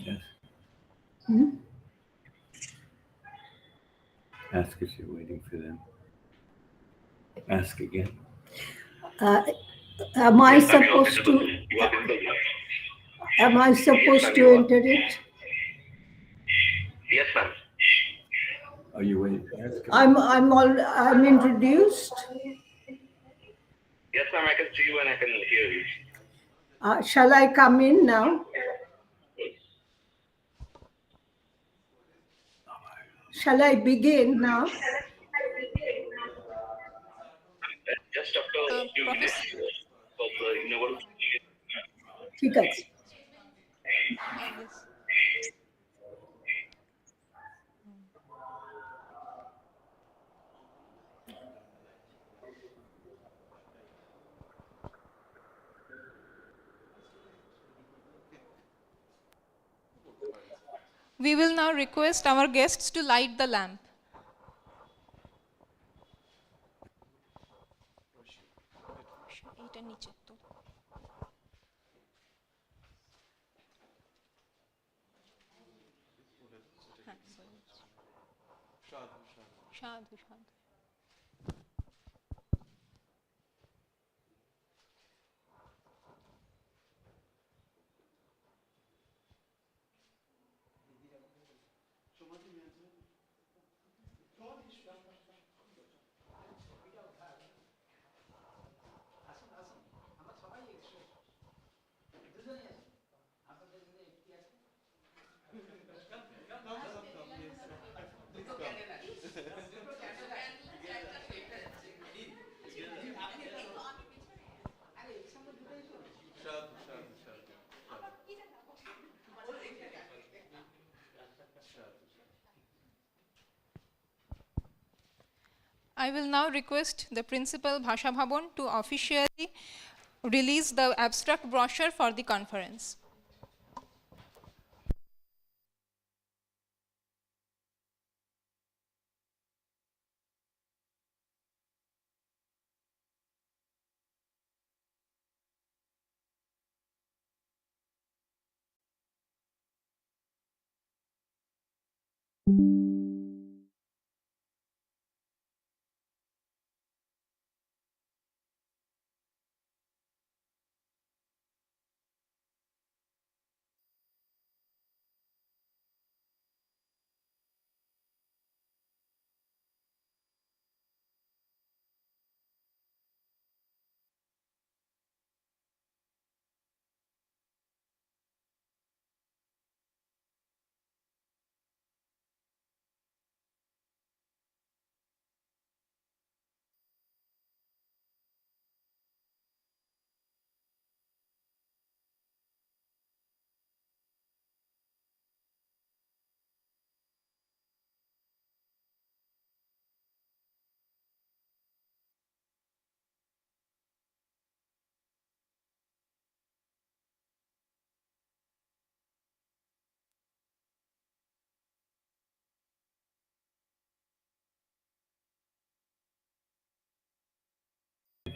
Yes. Hmm? Ask if you're waiting for them. Ask again. Am I supposed to? Am I supposed to enter it? Yes, ma'am. Are you waiting? Ask I'm introduced. Yes, ma'am. I can see you and I can hear you. Shall I come in now? Shall I begin now? Just after a few minutes. For the inaugural. ঠিক আছে. Yes. We will now request our guests to light the lamp. Sadhu, sadhu. I will now request the Principal Bhasha Bhavan to officially release the abstract brochure for the conference.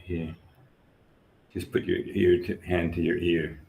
Here. Just put your hand to your ear.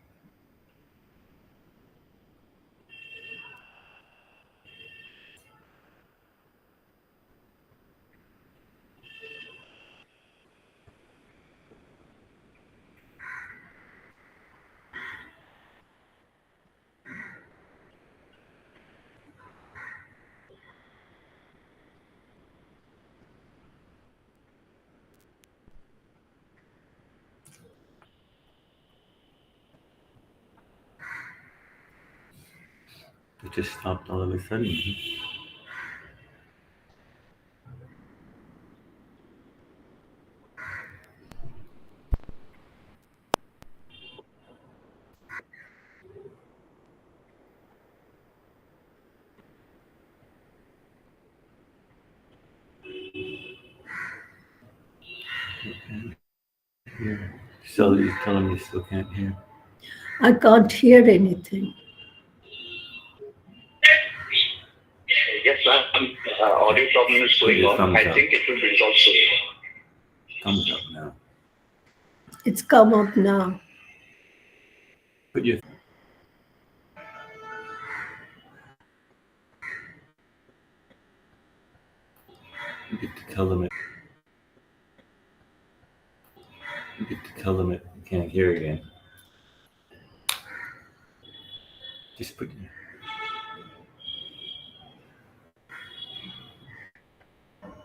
It just stopped all of a sudden. Here. So you're telling me you still can't hear? I can't hear anything. Yes, ma'am. Audio problem is going on. I think it will resolve soon. Thumbs up now. It's come up now. Put your Get the color limit. Get the color limit. You can't hear again. Just put. Of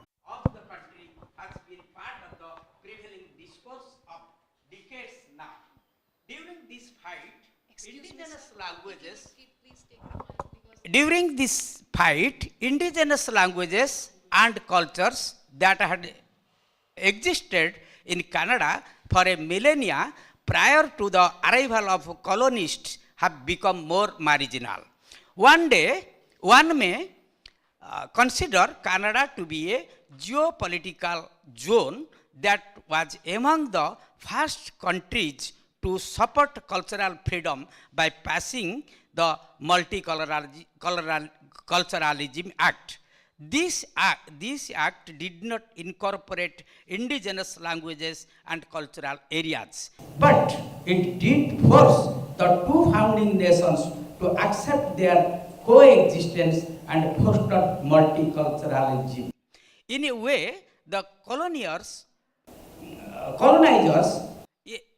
the country has been part of the prevailing discourse of decades now. During this fight, indigenous languages and cultures that had existed in Canada for a millennia prior to the arrival of colonists have become more marginal. One may consider Canada to be a geopolitical zone that was among the first countries to support cultural freedom by passing the Multiculturalism Act. This act did not incorporate indigenous languages and cultural areas, but it did force the two founding nations to accept their coexistence and foster multiculturalism. In a way, the colonizers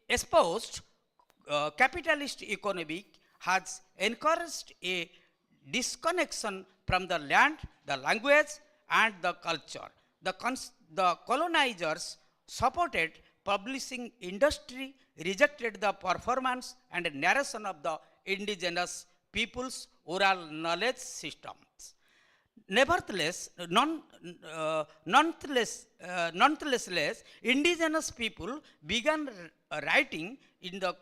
espoused capitalist economy has encouraged a disconnection from the land, the language, and the culture. The colonizers supported publishing industry, rejected the performance and narration of the indigenous people's oral knowledge systems. Nevertheless, nonetheless, indigenous people began writing in the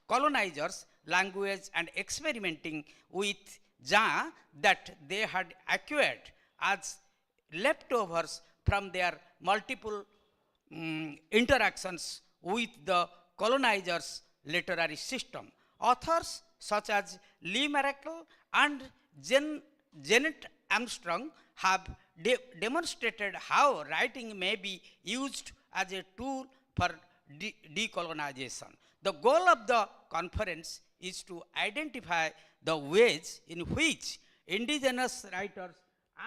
colonizers' language and experimenting with that they had acquired as leftovers from their multiple interactions with the colonizers' literary system. Authors such as Lee Maracle and Janet Armstrong have demonstrated how writing may be used as a tool for decolonization. The goal of the conference is to identify the ways in which indigenous writers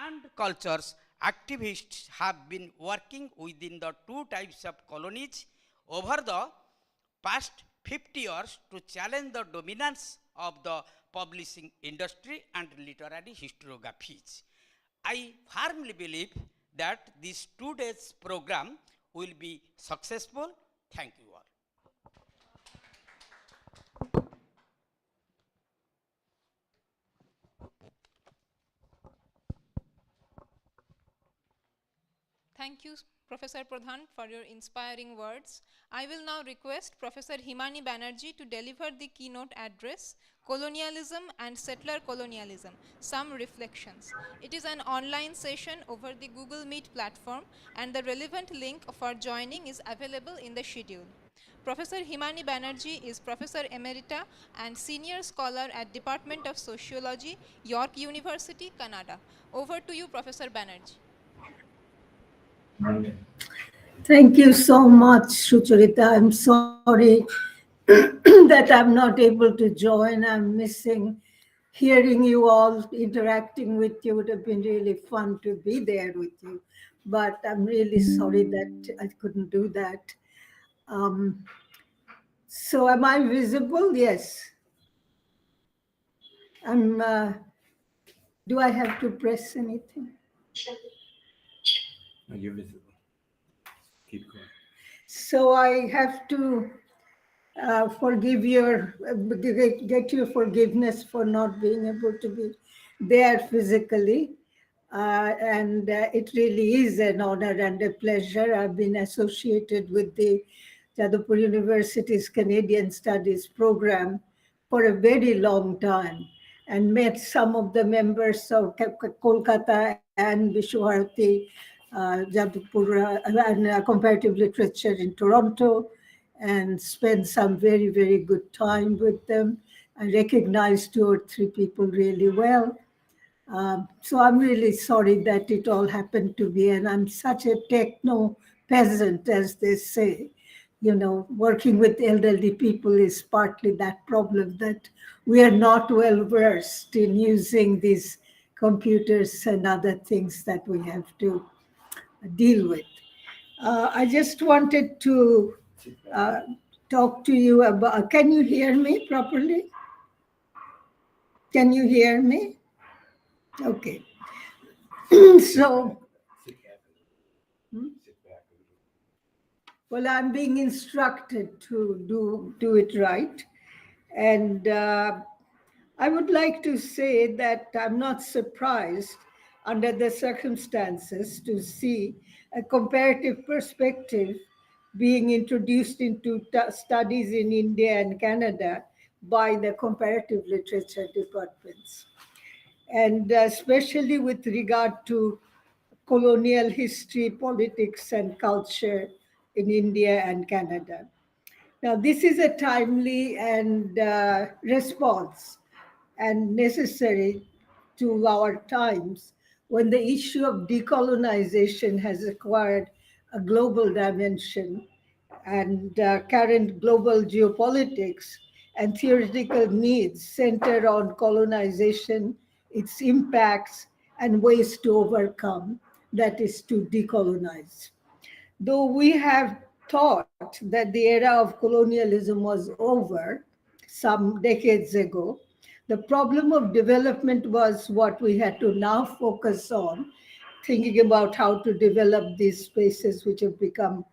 and cultures activists have been working within the two types of colonies over the past 50 years to challenge the dominance of the publishing industry and literary historiographies. I firmly believe that this 2 days program will be successful. Thank you all. Thank you, Professor Pradhan, for your inspiring words. I will now request Professor Himani Banerjee to deliver the keynote address, Colonialism and Settler Colonialism, Some Reflections. It is an online session over the Google Meet platform, and the relevant link for joining is available in the schedule. Professor Himani Banerjee is Professor Emerita and Senior Scholar at Department of Sociology, York University, Canada. Over to you, Professor Banerjee. Thank you so much, Sucharita. I'm sorry that I'm not able to join. I'm missing hearing you all, interacting with you. It would have been really fun to be there with you. But I'm really sorry that I couldn't do that. So am I visible? Yes. Do I have to press anything? No, you're visible. Keep going. So I have to get your forgiveness for not being able to be there physically. And it really is an honor and a pleasure. I've been associated with the Jadavpur University's Canadian Studies program for a very long time and met some of the members of Kolkata and Visva Bharati Jadavpur and Comparative Literature in Toronto, and spent some very, very good time with them. I recognized 2 or 3 people really well. So I'm really sorry that it all happened to me, and I'm such a techno peasant, as they say. You know, working with elderly people is partly that problem, that we are not well versed in using these computers and other things that we have to deal with. I just wanted to talk to you about, can you hear me properly? Can you hear me? Okay. So, well, I'm being instructed to do it right. And I would like to say that I'm not surprised under the circumstances to see a comparative perspective being introduced into studies in India and Canada by the comparative literature departments. And especially with regard to colonial history, politics, and culture in India and Canada. Now, this is a timely and response and necessary to our times when the issue of decolonization has acquired a global dimension, and current global geopolitics and theoretical needs center on colonization, its impacts, and ways to overcome, that is, to decolonize. Though we have thought that the era of colonialism was over some decades ago, the problem of development was what we had to now focus on, thinking about how to develop these spaces which have become,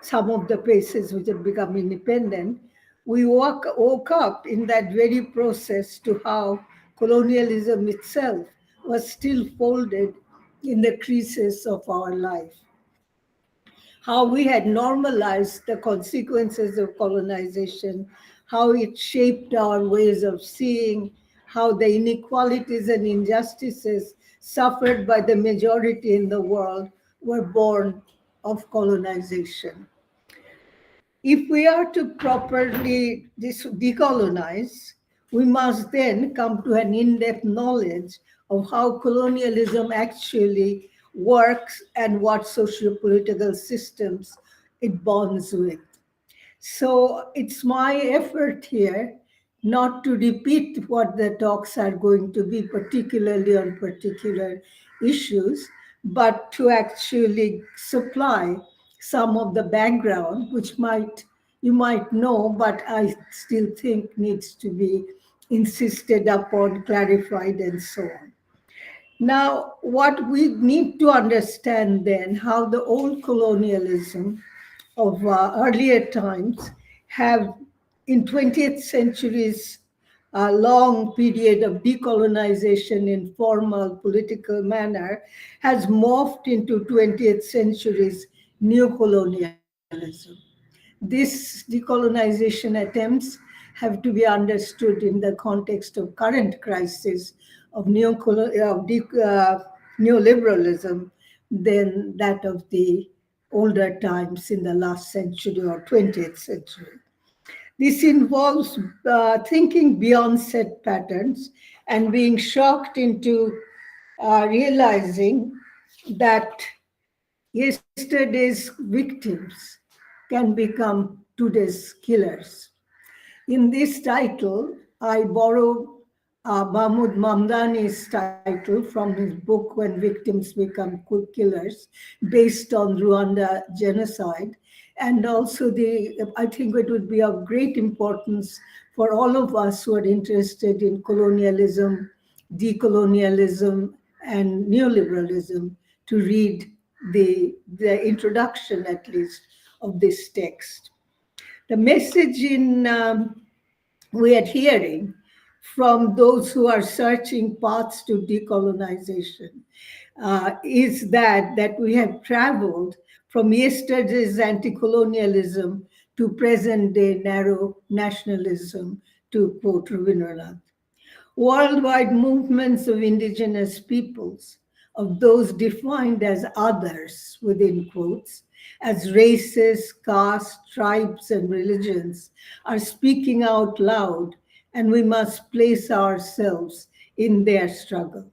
some of the places which have become independent. We woke up in that very process to how colonialism itself was still folded in the creases of our life, how we had normalized the consequences of colonization, how it shaped our ways of seeing, how the inequalities and injustices suffered by the majority in the world were born of colonization. If we are to properly decolonize, we must then come to an in-depth knowledge of how colonialism actually works and what socio-political systems it bonds with. So it's my effort here not to repeat what the talks are going to be, particularly on particular issues, but to actually supply some of the background, which you might know, but I still think needs to be insisted upon, clarified, and so on. Now, what we need to understand then, how the old colonialism of earlier times have, in 20th century's long period of decolonization in formal political manner, has morphed into 20th century's neocolonialism. These decolonization attempts have to be understood in the context of current crisis of neoliberalism than that of the older times in the last century or 20th century. This involves thinking beyond set patterns and being shocked into realizing that yesterday's victims can become today's killers. In this title, I borrow Mahmoud Mamdani's title from his book When Victims Become Killers, based on Rwanda genocide. And also, I think it would be of great importance for all of us who are interested in colonialism, decolonialism, and neoliberalism to read the introduction, at least, of this text. The message we are hearing from those who are searching paths to decolonization is that we have traveled from yesterday's anti-colonialism to present-day narrow nationalism, to quote Rabindranath. Worldwide movements of indigenous peoples, of those defined as others, within quotes, as races, castes, tribes, and religions, are speaking out loud, and we must place ourselves in their struggle.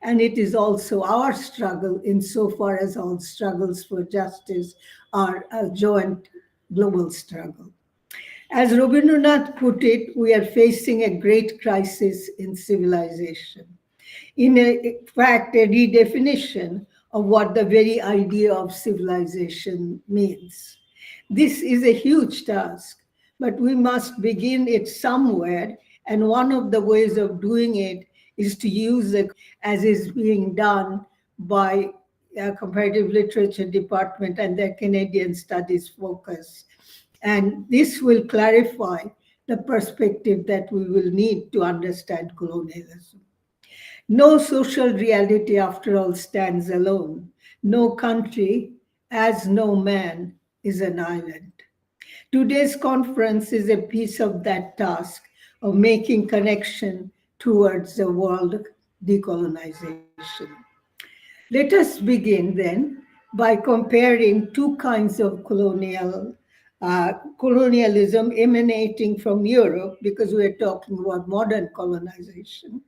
And it is also our struggle, insofar as all struggles for justice are a joint global struggle. As Rabindranath put it, we are facing a great crisis in civilization. In fact, a redefinition of what the very idea of civilization means. This is a huge task, but we must begin it somewhere, and one of the ways of doing it is to use it as is being done by Comparative Literature Department and their Canadian Studies focus. And this will clarify the perspective that we will need to understand colonialism. No social reality, after all, stands alone. No country, as no man, is an island. Today's conference is a piece of that task of making connection towards the world decolonization. Let us begin then by comparing two kinds of colonialism emanating from Europe, because we're talking about modern colonization,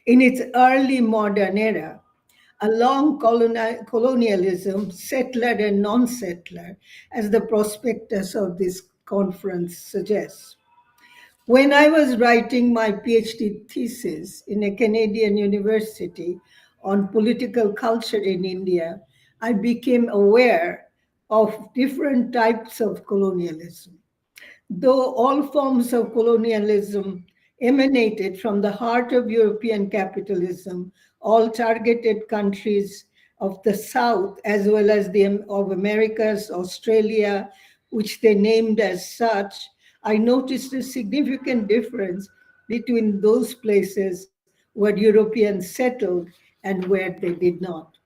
in its early modern era, along colonialism, settler and non-settler, as the prospectus of this conference suggests. When I was writing my PhD thesis in a Canadian university on political culture in India, I became aware of different types of colonialism. Though all forms of colonialism emanated from the heart of European capitalism, all targeted countries of the South, as well as of Americas, Australia, which they named as such, I noticed a significant difference between those places where Europeans settled and where they did not.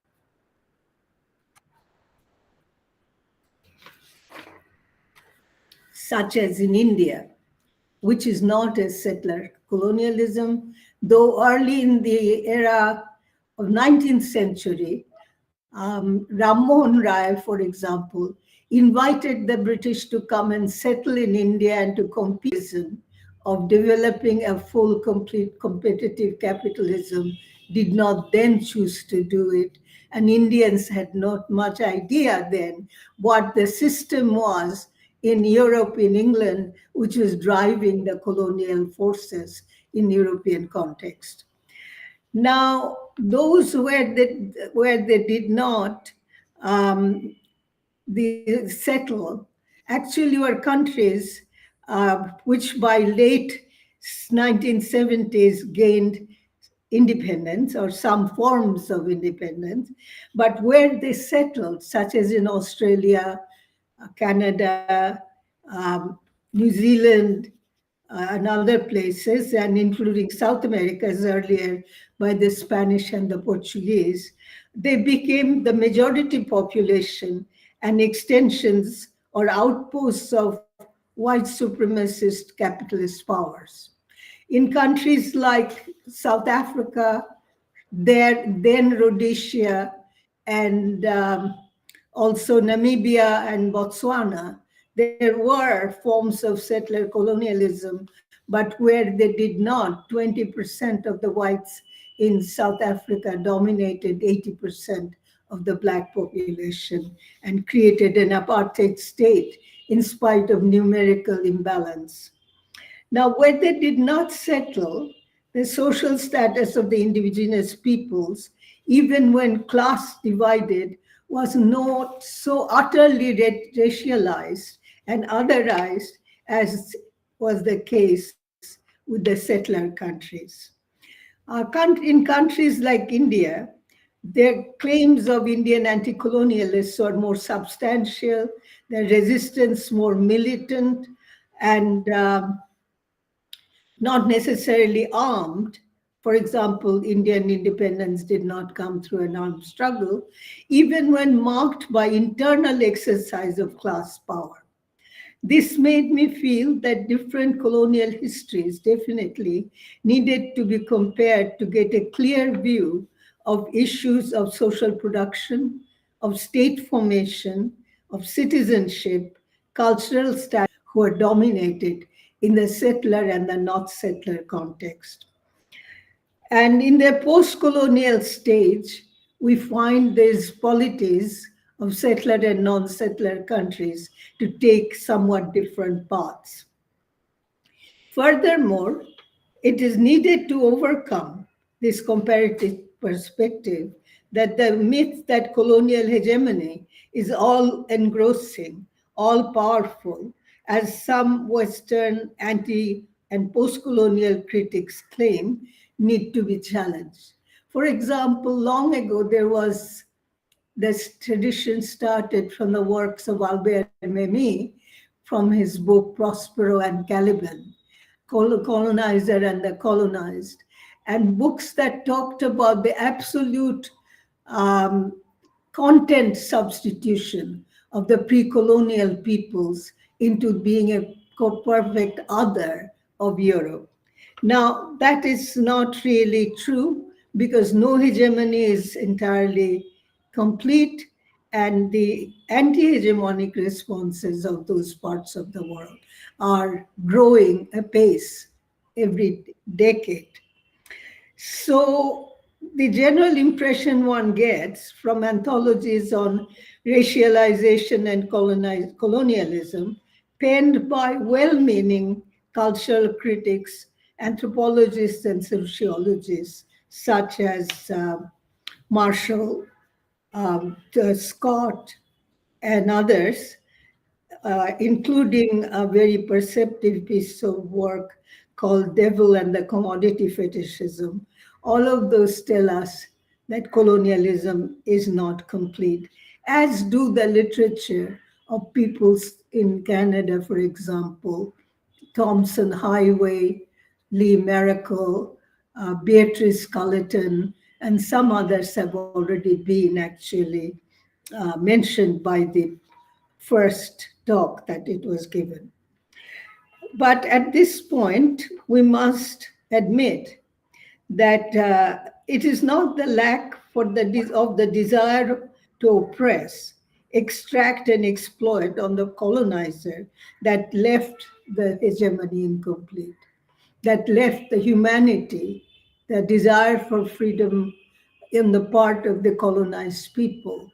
Such as in India, which is not a settler colonialism, though early in the era of 19th century, Ram Mohan Rai, for example, invited the British to come and settle in India and to compete of developing a full, complete competitive capitalism, did not then choose to do it. And Indians had not much idea then what the system was in Europe, in England, which was driving the colonial forces in European context. Now, those where they did not settle actually were countries which by late 1970s gained independence or some forms of independence, but where they settled, such as in Australia, Canada, New Zealand, and other places, and including South America as earlier by the Spanish and the Portuguese, they became the majority population and extensions or outposts of white supremacist capitalist powers. In countries like South Africa, then Rhodesia, and also Namibia and Botswana, there were forms of settler colonialism, but where they did not, 20% of the whites in South Africa dominated 80% of the Black population and created an apartheid state in spite of numerical imbalance. Now, where they did not settle, the social status of the indigenous peoples, even when class divided, was not so utterly racialized and otherized as was the case with the settler countries. In countries like India, their claims of Indian anti-colonialists are more substantial, their resistance more militant, and not necessarily armed. For example, Indian independence did not come through an armed struggle, even when marked by internal exercise of class power. This made me feel that different colonial histories definitely needed to be compared to get a clear view of issues of social production, of state formation, of citizenship, cultural status, who are dominated in the settler and the not settler context. And in the post-colonial stage, we find these polities of settler and non-settler countries to take somewhat different paths. Furthermore, it is needed to overcome this comparative perspective that the myth that colonial hegemony is all engrossing, all powerful, as some Western anti and post colonial critics claim, need to be challenged. For example, long ago, there was this tradition started from the works of Albert Memmi from his book Prospero and Caliban, Colonizer and the Colonized, and books that talked about the absolute content substitution of the pre-colonial peoples into being a perfect other of Europe. Now, that is not really true because no hegemony is entirely complete, and the anti-hegemonic responses of those parts of the world are growing apace every decade. So the general impression one gets from anthologies on racialization and colonialism, penned by well-meaning cultural critics, anthropologists, and sociologists, such as Marshall, Scott, and others, including a very perceptive piece of work called Devil and the Commodity Fetishism. All of those tell us that colonialism is not complete, as do the literature of peoples in Canada, for example, Thompson Highway, Lee Miracle, Beatrice Culleton, and some others have already been actually mentioned by the first talk that it was given. But at this point, we must admit that it is not the lack of the desire to oppress, extract, and exploit on the colonizer that left the hegemony incomplete, that left the humanity, the desire for freedom in the part of the colonized people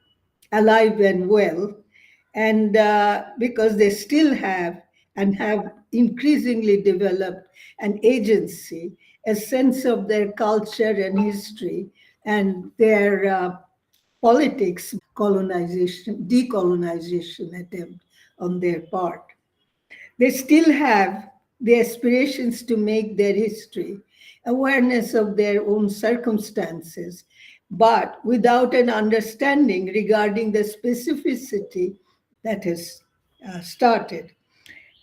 alive and well, and because they still have and have increasingly developed an agency, a sense of their culture and history and their politics, decolonization attempt on their part. They still have the aspirations to make their history, awareness of their own circumstances, but without an understanding regarding the specificity that has started.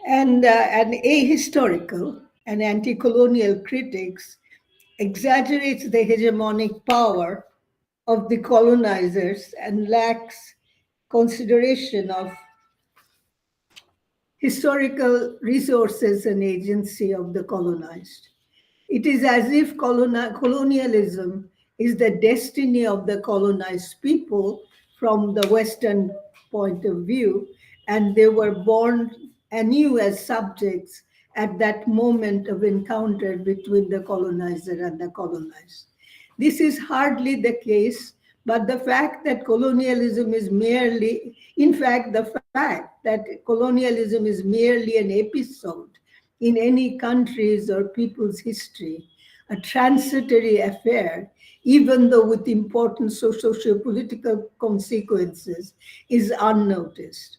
And an ahistorical and anti-colonial critics exaggerates the hegemonic power of the colonizers and lacks consideration of historical resources and agency of the colonized. It is as if colonialism is the destiny of the colonized people from the Western point of view, and they were born anew as subjects at that moment of encounter between the colonizer and the colonized. This is hardly the case, but the fact that colonialism is merely, in fact, the fact that colonialism is merely an episode in any country's or people's history, a transitory affair, even though with important socio-political consequences, is unnoticed.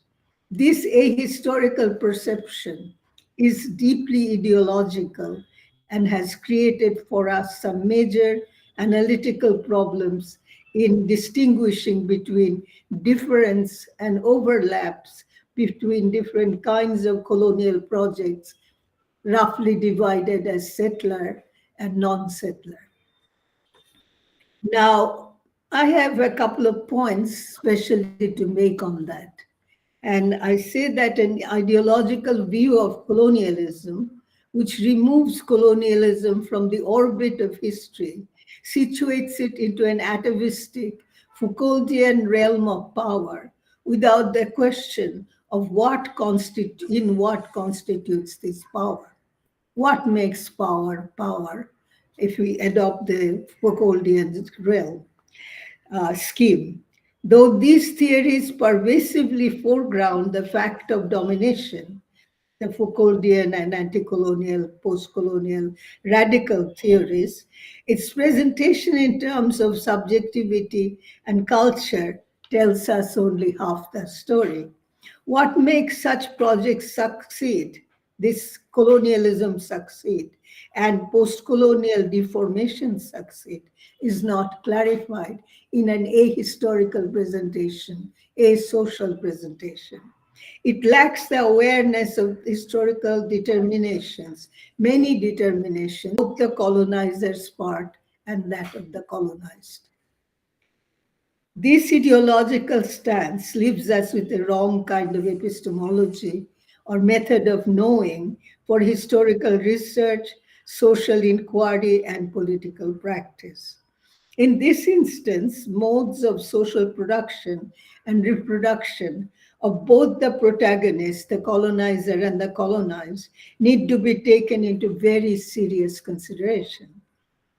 This ahistorical perception is deeply ideological and has created for us some major analytical problems in distinguishing between difference and overlaps between different kinds of colonial projects, roughly divided as settler and non-settler. Now, I have a couple of points especially to make on that. And I say that an ideological view of colonialism, which removes colonialism from the orbit of history, situates it into an atavistic Foucauldian realm of power without the question of what constitutes this power. What makes power power if we adopt the Foucauldian realm scheme? Though these theories pervasively foreground the fact of domination, the Foucauldian and anti-colonial, post-colonial radical theories, its presentation in terms of subjectivity and culture tells us only half the story. What makes such projects succeed, this colonialism succeed, and post-colonial deformation succeed, is not clarified in an ahistorical presentation, a social presentation. It lacks the awareness of historical determinations, many determinations, both the colonizer's part and that of the colonized. This ideological stance leaves us with a wrong kind of epistemology or method of knowing for historical research, social inquiry, and political practice. In this instance, modes of social production and reproduction of both the protagonist, the colonizer, and the colonized need to be taken into very serious consideration.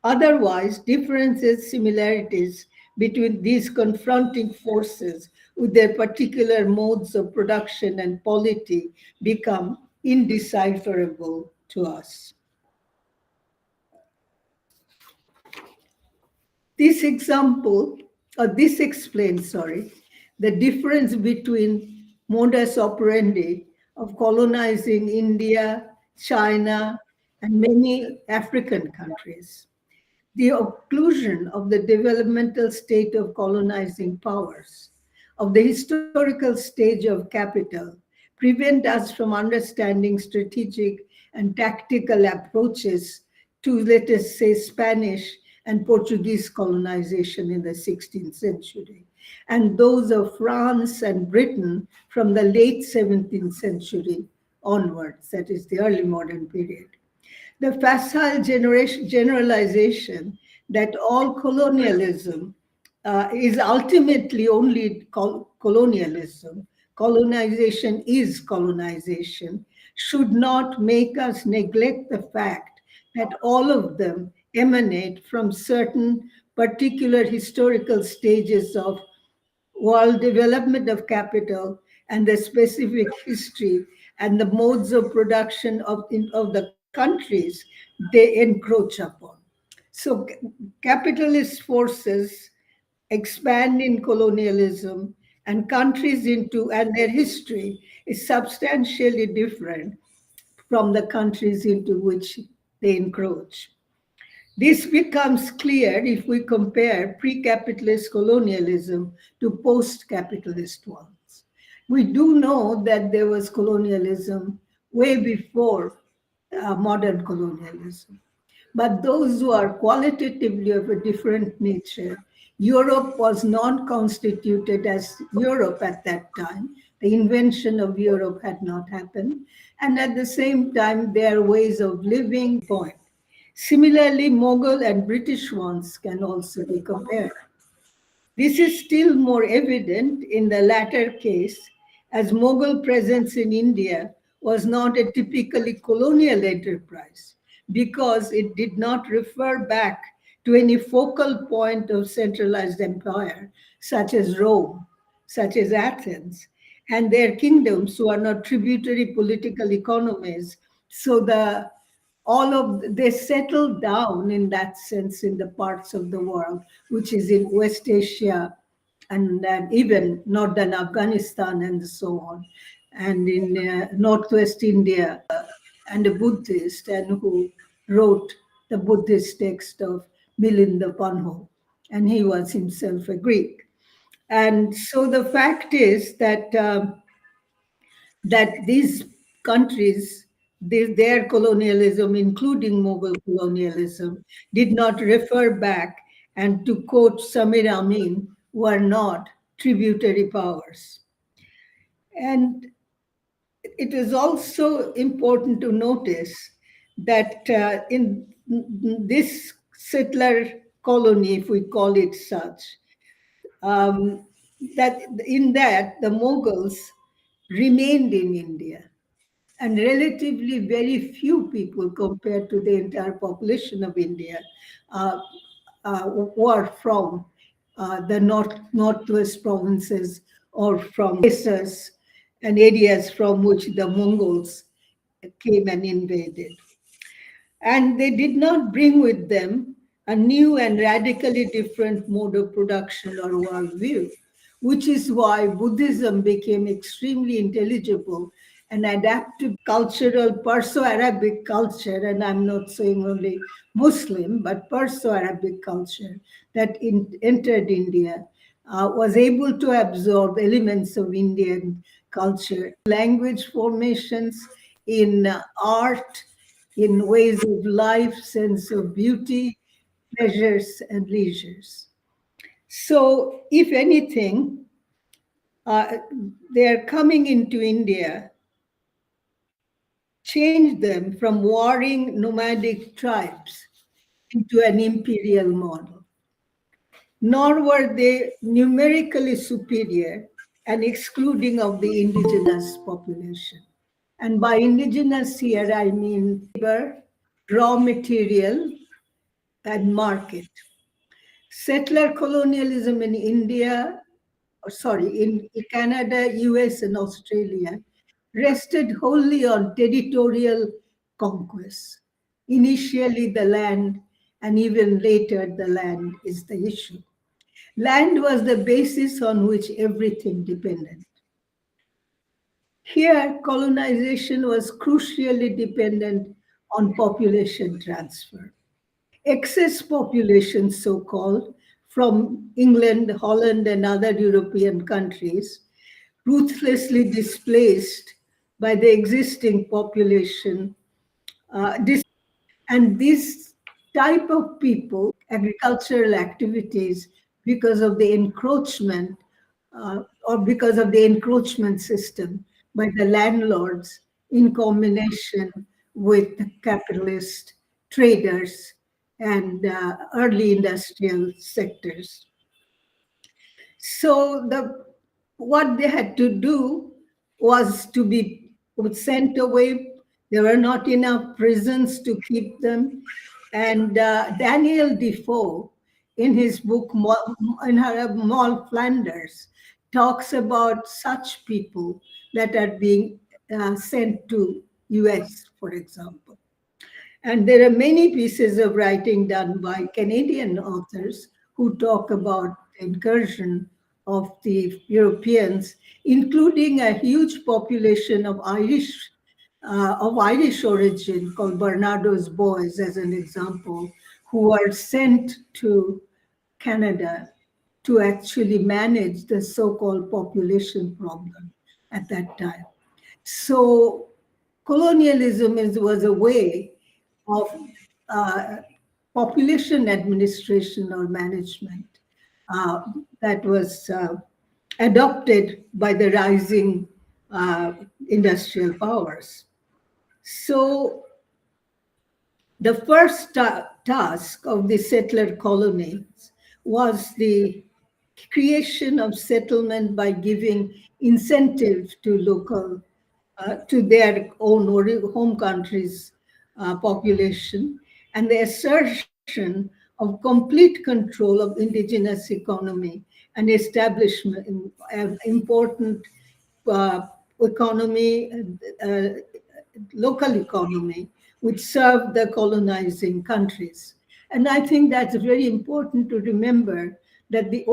Otherwise, differences, similarities between these confronting forces with their particular modes of production and polity become indecipherable to us. This explains, the difference between modus operandi of colonizing India, China, and many African countries. The occlusion of the developmental state of colonizing powers, of the historical stage of capital, prevent us from understanding strategic and tactical approaches to, let us say, Spanish and Portuguese colonization in the 16th century, and those of France and Britain from the late 17th century onwards, that is the early modern period. The facile generalization that all colonialism is ultimately only colonialism, colonization is colonization, should not make us neglect the fact that all of them emanate from certain particular historical stages of world development of capital and the specific history and the modes of production of the countries they encroach upon. So capitalist forces expand in colonialism and countries into, and their history is substantially different from the countries into which they encroach. This becomes clear if we compare pre-capitalist colonialism to post-capitalist ones. We do know that there was colonialism way before modern colonialism. But those who are qualitatively of a different nature, Europe was not constituted as Europe at that time. The invention of Europe had not happened. And at the same time, their ways of living point. Similarly, Mughal and British ones can also be compared. This is still more evident in the latter case, as Mughal presence in India was not a typically colonial enterprise because it did not refer back to any focal point of centralized empire, such as Rome, such as Athens, and their kingdoms who are not tributary political economies. So they settled down in that sense in the parts of the world, which is in West Asia and even northern Afghanistan and so on, and in northwest India, and a Buddhist, and who wrote the Buddhist text of Milinda Panho, and he was himself a Greek. And so the fact is that that these countries, their colonialism, including Mughal colonialism, did not refer back, and to quote Samir Amin, were not tributary powers. And it is also important to notice that in this settler colony, if we call it such, that in that the Mughals remained in India, and relatively very few people compared to the entire population of India were from the northwest provinces or from places and areas from which the Mongols came and invaded. And they did not bring with them a new and radically different mode of production or worldview, which is why Buddhism became extremely intelligible and adaptive cultural Perso-Arabic culture, and I'm not saying only Muslim, but Perso-Arabic culture that entered India, was able to absorb elements of Indian culture, language formations, in art, in ways of life, sense of beauty, pleasures, and leisures. So, if anything, they're coming into India, changed them from warring nomadic tribes into an imperial model. Nor were they numerically superior and excluding of the indigenous population. And by indigenous here, I mean labor, raw material, and market. Settler colonialism in India, in Canada, US, and Australia rested wholly on territorial conquest. Initially, the land, and even later, the land is the issue. Land was the basis on which everything depended. Here, colonization was crucially dependent on population transfer. Excess population, so called, from England, Holland, and other European countries, ruthlessly displaced by the existing population. And this type of people, agricultural activities, because of the encroachment or because of the encroachment system by the landlords in combination with the capitalist traders and early industrial sectors. So what they had to do was to be sent away. There were not enough prisons to keep them. And Daniel Defoe, in his book, Moll Flanders, talks about such people that are being sent to US, for example. And there are many pieces of writing done by Canadian authors who talk about incursion of the Europeans, including a huge population of Irish origin called Barnardo's Boys, as an example, who are sent to Canada to actually manage the so-called population problem at that time. So colonialism was a way of population administration or management that was adopted by the rising industrial powers. So the first task of the settler colonies was the creation of settlement by giving incentive to local, to their own home countries' population, and the assertion of complete control of indigenous economy and establishment of important economy, local economy, which served the colonizing countries. And I think that's very important to remember that the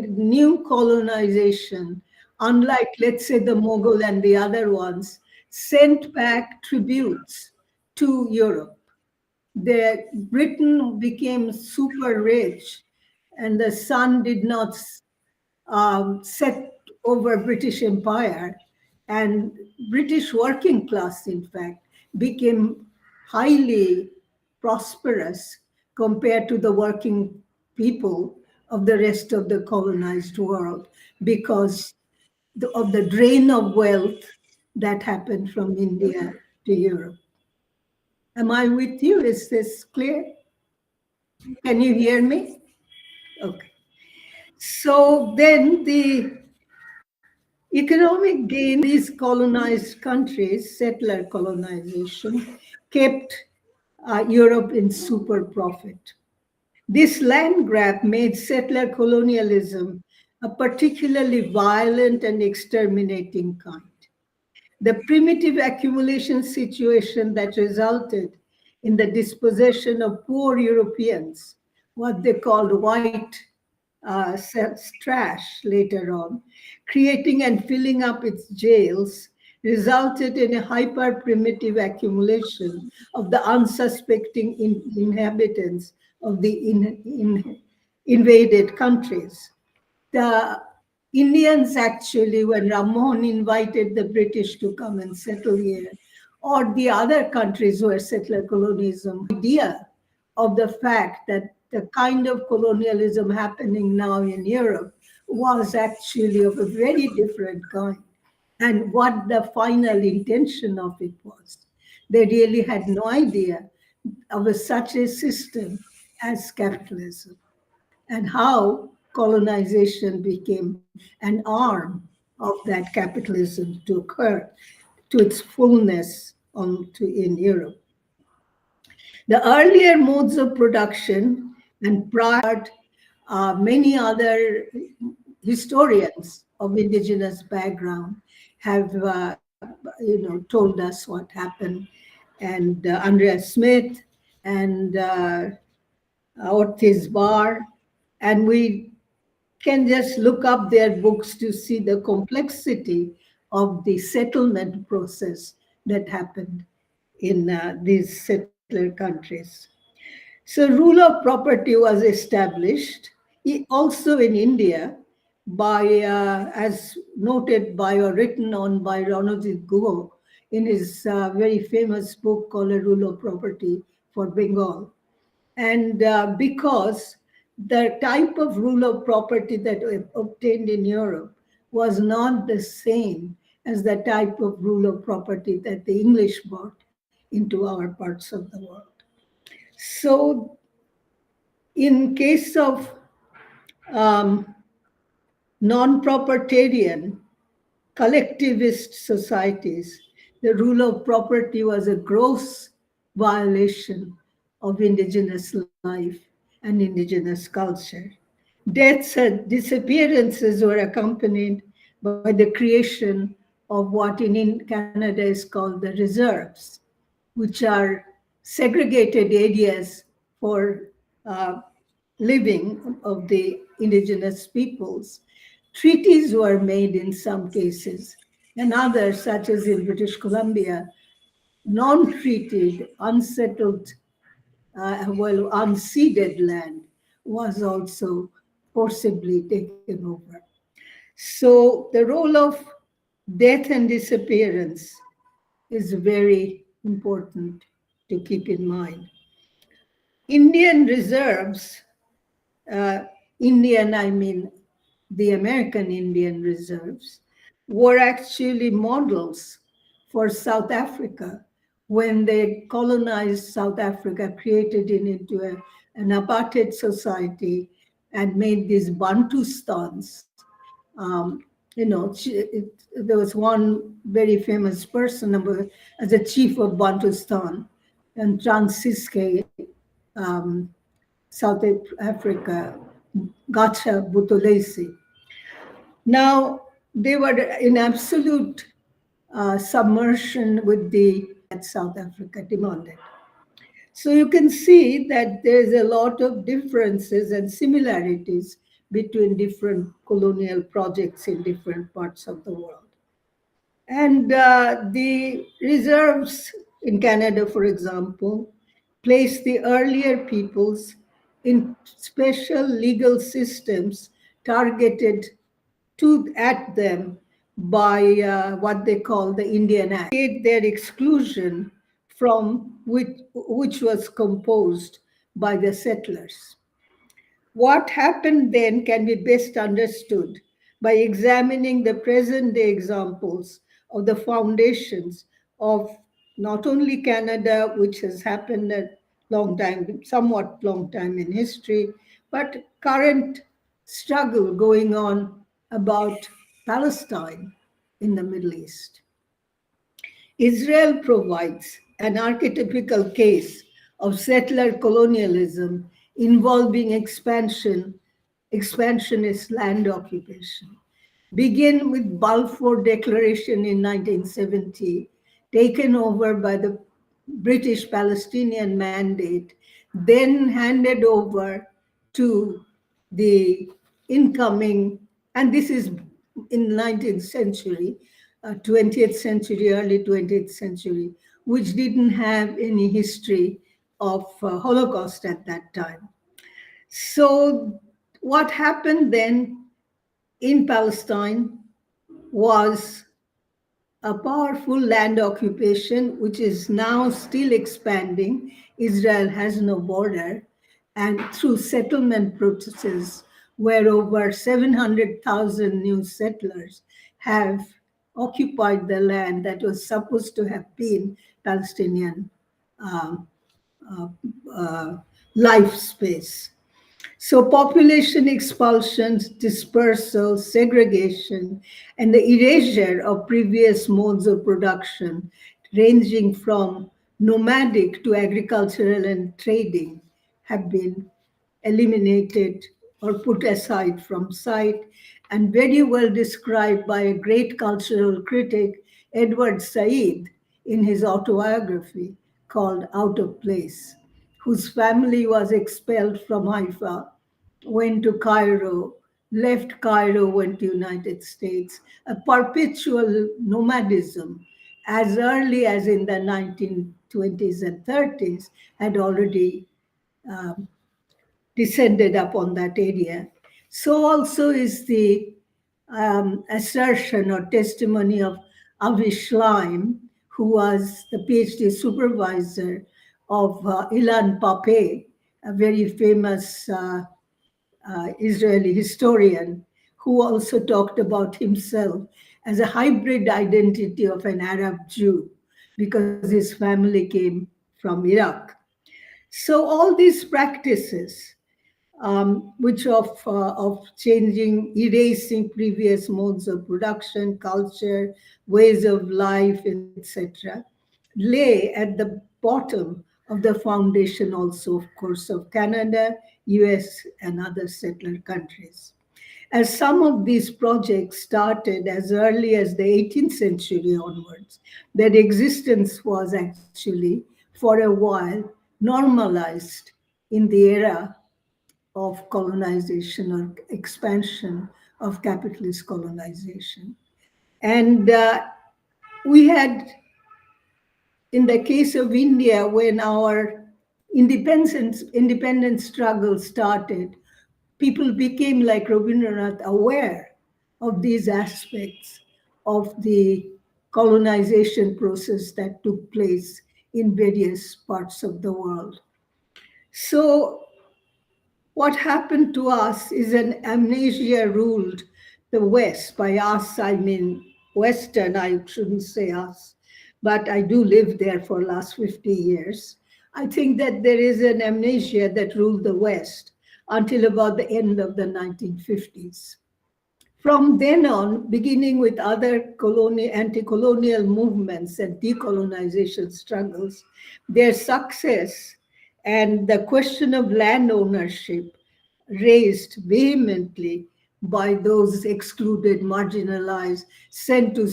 new colonization, unlike, let's say, the Mughal and the other ones, sent back tributes to Europe. Britain became super rich, and the sun did not set over British Empire, and British working class, in fact, became highly prosperous compared to the working people of the rest of the colonized world because of the drain of wealth that happened from India to Europe. Am I with you? Is this clear? Can you hear me? Okay. So then the economic gain, these colonized countries, settler colonization, kept Europe in super profit. This land grab made settler colonialism a particularly violent and exterminating kind. The primitive accumulation situation that resulted in the dispossession of poor Europeans, what they called white trash later on, creating and filling up its jails, resulted in a hyper-primitive accumulation of the unsuspecting inhabitants of the invaded countries. The Indians actually, when Ramon invited the British to come and settle here, or the other countries where settler colonialism, idea of the fact that the kind of colonialism happening now in Europe was actually of a very different kind, and what the final intention of it was. They really had no idea of such a system as capitalism, and how colonization became an arm of that capitalism to occur to its fullness in Europe. The earlier modes of production and prior, many other historians of indigenous background have told us what happened, and Andreas Smith and Ortiz Barr, and we can just look up their books to see the complexity of the settlement process that happened in these settler countries. So rule of property was established also in India by, as noted by or written on by Ranajit Guha in his very famous book called A Rule of Property for Bengal. And because the type of rule of property that obtained in Europe was not the same as the type of rule of property that the English brought into our parts of the world. So in case of non-propertarian collectivist societies, the rule of property was a gross violation of indigenous life and indigenous culture. Deaths and disappearances were accompanied by the creation of what in Canada is called the reserves, which are segregated areas for living of the indigenous peoples. Treaties were made in some cases, and others, such as in British Columbia, non-treated, unsettled, unceded land was also forcibly taken over. So the role of death and disappearance is very important to keep in mind. Indian reserves, I mean the American Indian reserves, were actually models for South Africa when they colonized South Africa, created it into an apartheid society, and made these Bantustans. There was one very famous person as a chief of Bantustan, and Transiske, South Africa, Gacha Buthelezi. Now, they were in absolute submersion with that South Africa demanded. So you can see that there's a lot of differences and similarities between different colonial projects in different parts of the world. And the reserves in Canada, for example, placed the earlier peoples in special legal systems targeted at them by what they call the Indian Act, their exclusion from which was composed by the settlers. What happened then can be best understood by examining the present-day examples of the foundations of not only Canada, which has happened a somewhat long time in history, but current struggle going on about Palestine in the Middle East. Israel provides an archetypical case of settler colonialism involving expansionist land occupation. begin with Balfour Declaration in 1970, taken over by the British Palestinian Mandate, then handed over to the incoming, and this is in 19th century, 20th century, early 20th century, which didn't have any history of Holocaust at that time. So what happened then in Palestine was a powerful land occupation, which is now still expanding. Israel has no border. And through settlement processes, where over 700,000 new settlers have occupied the land that was supposed to have been Palestinian um, uh, uh, life space. So population expulsions, dispersal, segregation, and the erasure of previous modes of production, ranging from nomadic to agricultural and trading, have been eliminated or put aside from sight, and very well described by a great cultural critic, Edward Said, in his autobiography called Out of Place, whose family was expelled from Haifa, went to Cairo, left Cairo, went to United States, a perpetual nomadism as early as in the 1920s and 30s had already um, descended upon that area. So also is the assertion or testimony of Avi Schleim, who was the PhD supervisor of Ilan Pappé, a very famous Israeli historian, who also talked about himself as a hybrid identity of an Arab Jew because his family came from Iraq. So all these practices, which of changing, erasing previous modes of production, culture, ways of life, etc., lay at the bottom of the foundation also, of course, of Canada, US, and other settler countries. As some of these projects started as early as the 18th century onwards, their existence was actually, for a while, normalized in the era of colonization or expansion of capitalist colonization. And we had, in the case of India, when our independence struggle started, people became, like Rabindranath, aware of these aspects of the colonization process that took place in various parts of the world. So what happened to us is an amnesia ruled the West. By us, I mean Western, I shouldn't say us, but I do live there for the last 50 years. I think that there is an amnesia that ruled the West until about the end of the 1950s. From then on, beginning with other anti-colonial movements and decolonization struggles, their success and the question of land ownership raised vehemently by those excluded, marginalized, sent to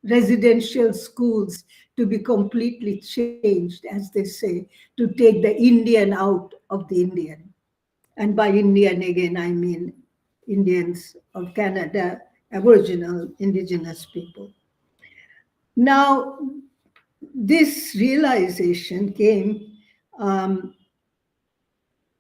residential schools to be completely changed, as they say, to take the Indian out of the Indian. And by Indian, again, I mean Indians of Canada, Aboriginal, indigenous people. Now, this realization came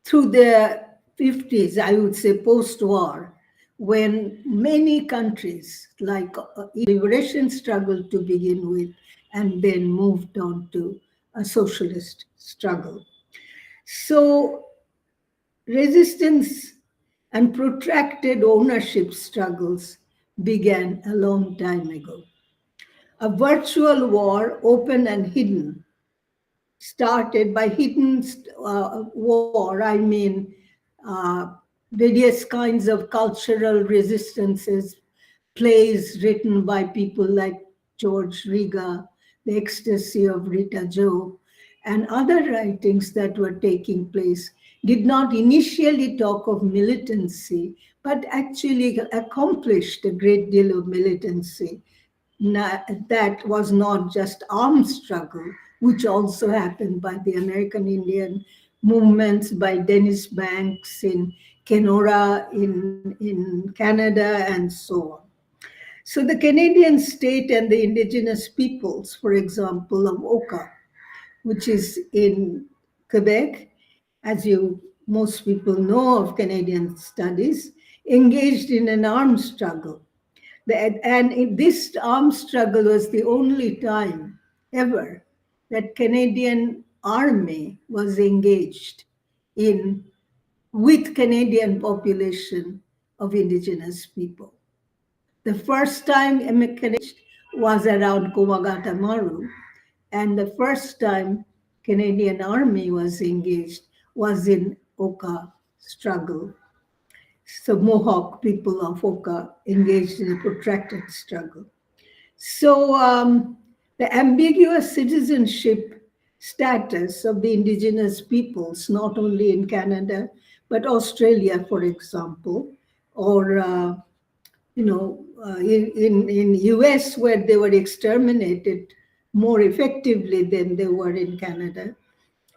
through the 50s, I would say post-war, when many countries, like liberation struggle to begin with, and then moved on to a socialist struggle. So resistance and protracted ownership struggles began a long time ago. A virtual war, open and hidden, started. By hidden war, I mean various kinds of cultural resistances, plays written by people like George Riga, The Ecstasy of Rita Joe, and other writings that were taking place did not initially talk of militancy, but actually accomplished a great deal of militancy. That was not just armed struggle, which also happened by the American Indian movements, by Dennis Banks in Kenora in Canada, and so on. So the Canadian state and the indigenous peoples, for example, of Oka, which is in Quebec, as most people know of Canadian studies, engaged in an armed struggle. And this armed struggle was the only time ever that Canadian army was engaged in with Canadian population of indigenous people. The first time Canadian was around Komagata Maru, and the first time Canadian Army was engaged was in Oka struggle. So Mohawk people of Oka engaged in a protracted struggle. So the ambiguous citizenship status of the indigenous peoples, not only in Canada, but Australia, for example, or in US, where they were exterminated more effectively than they were in Canada,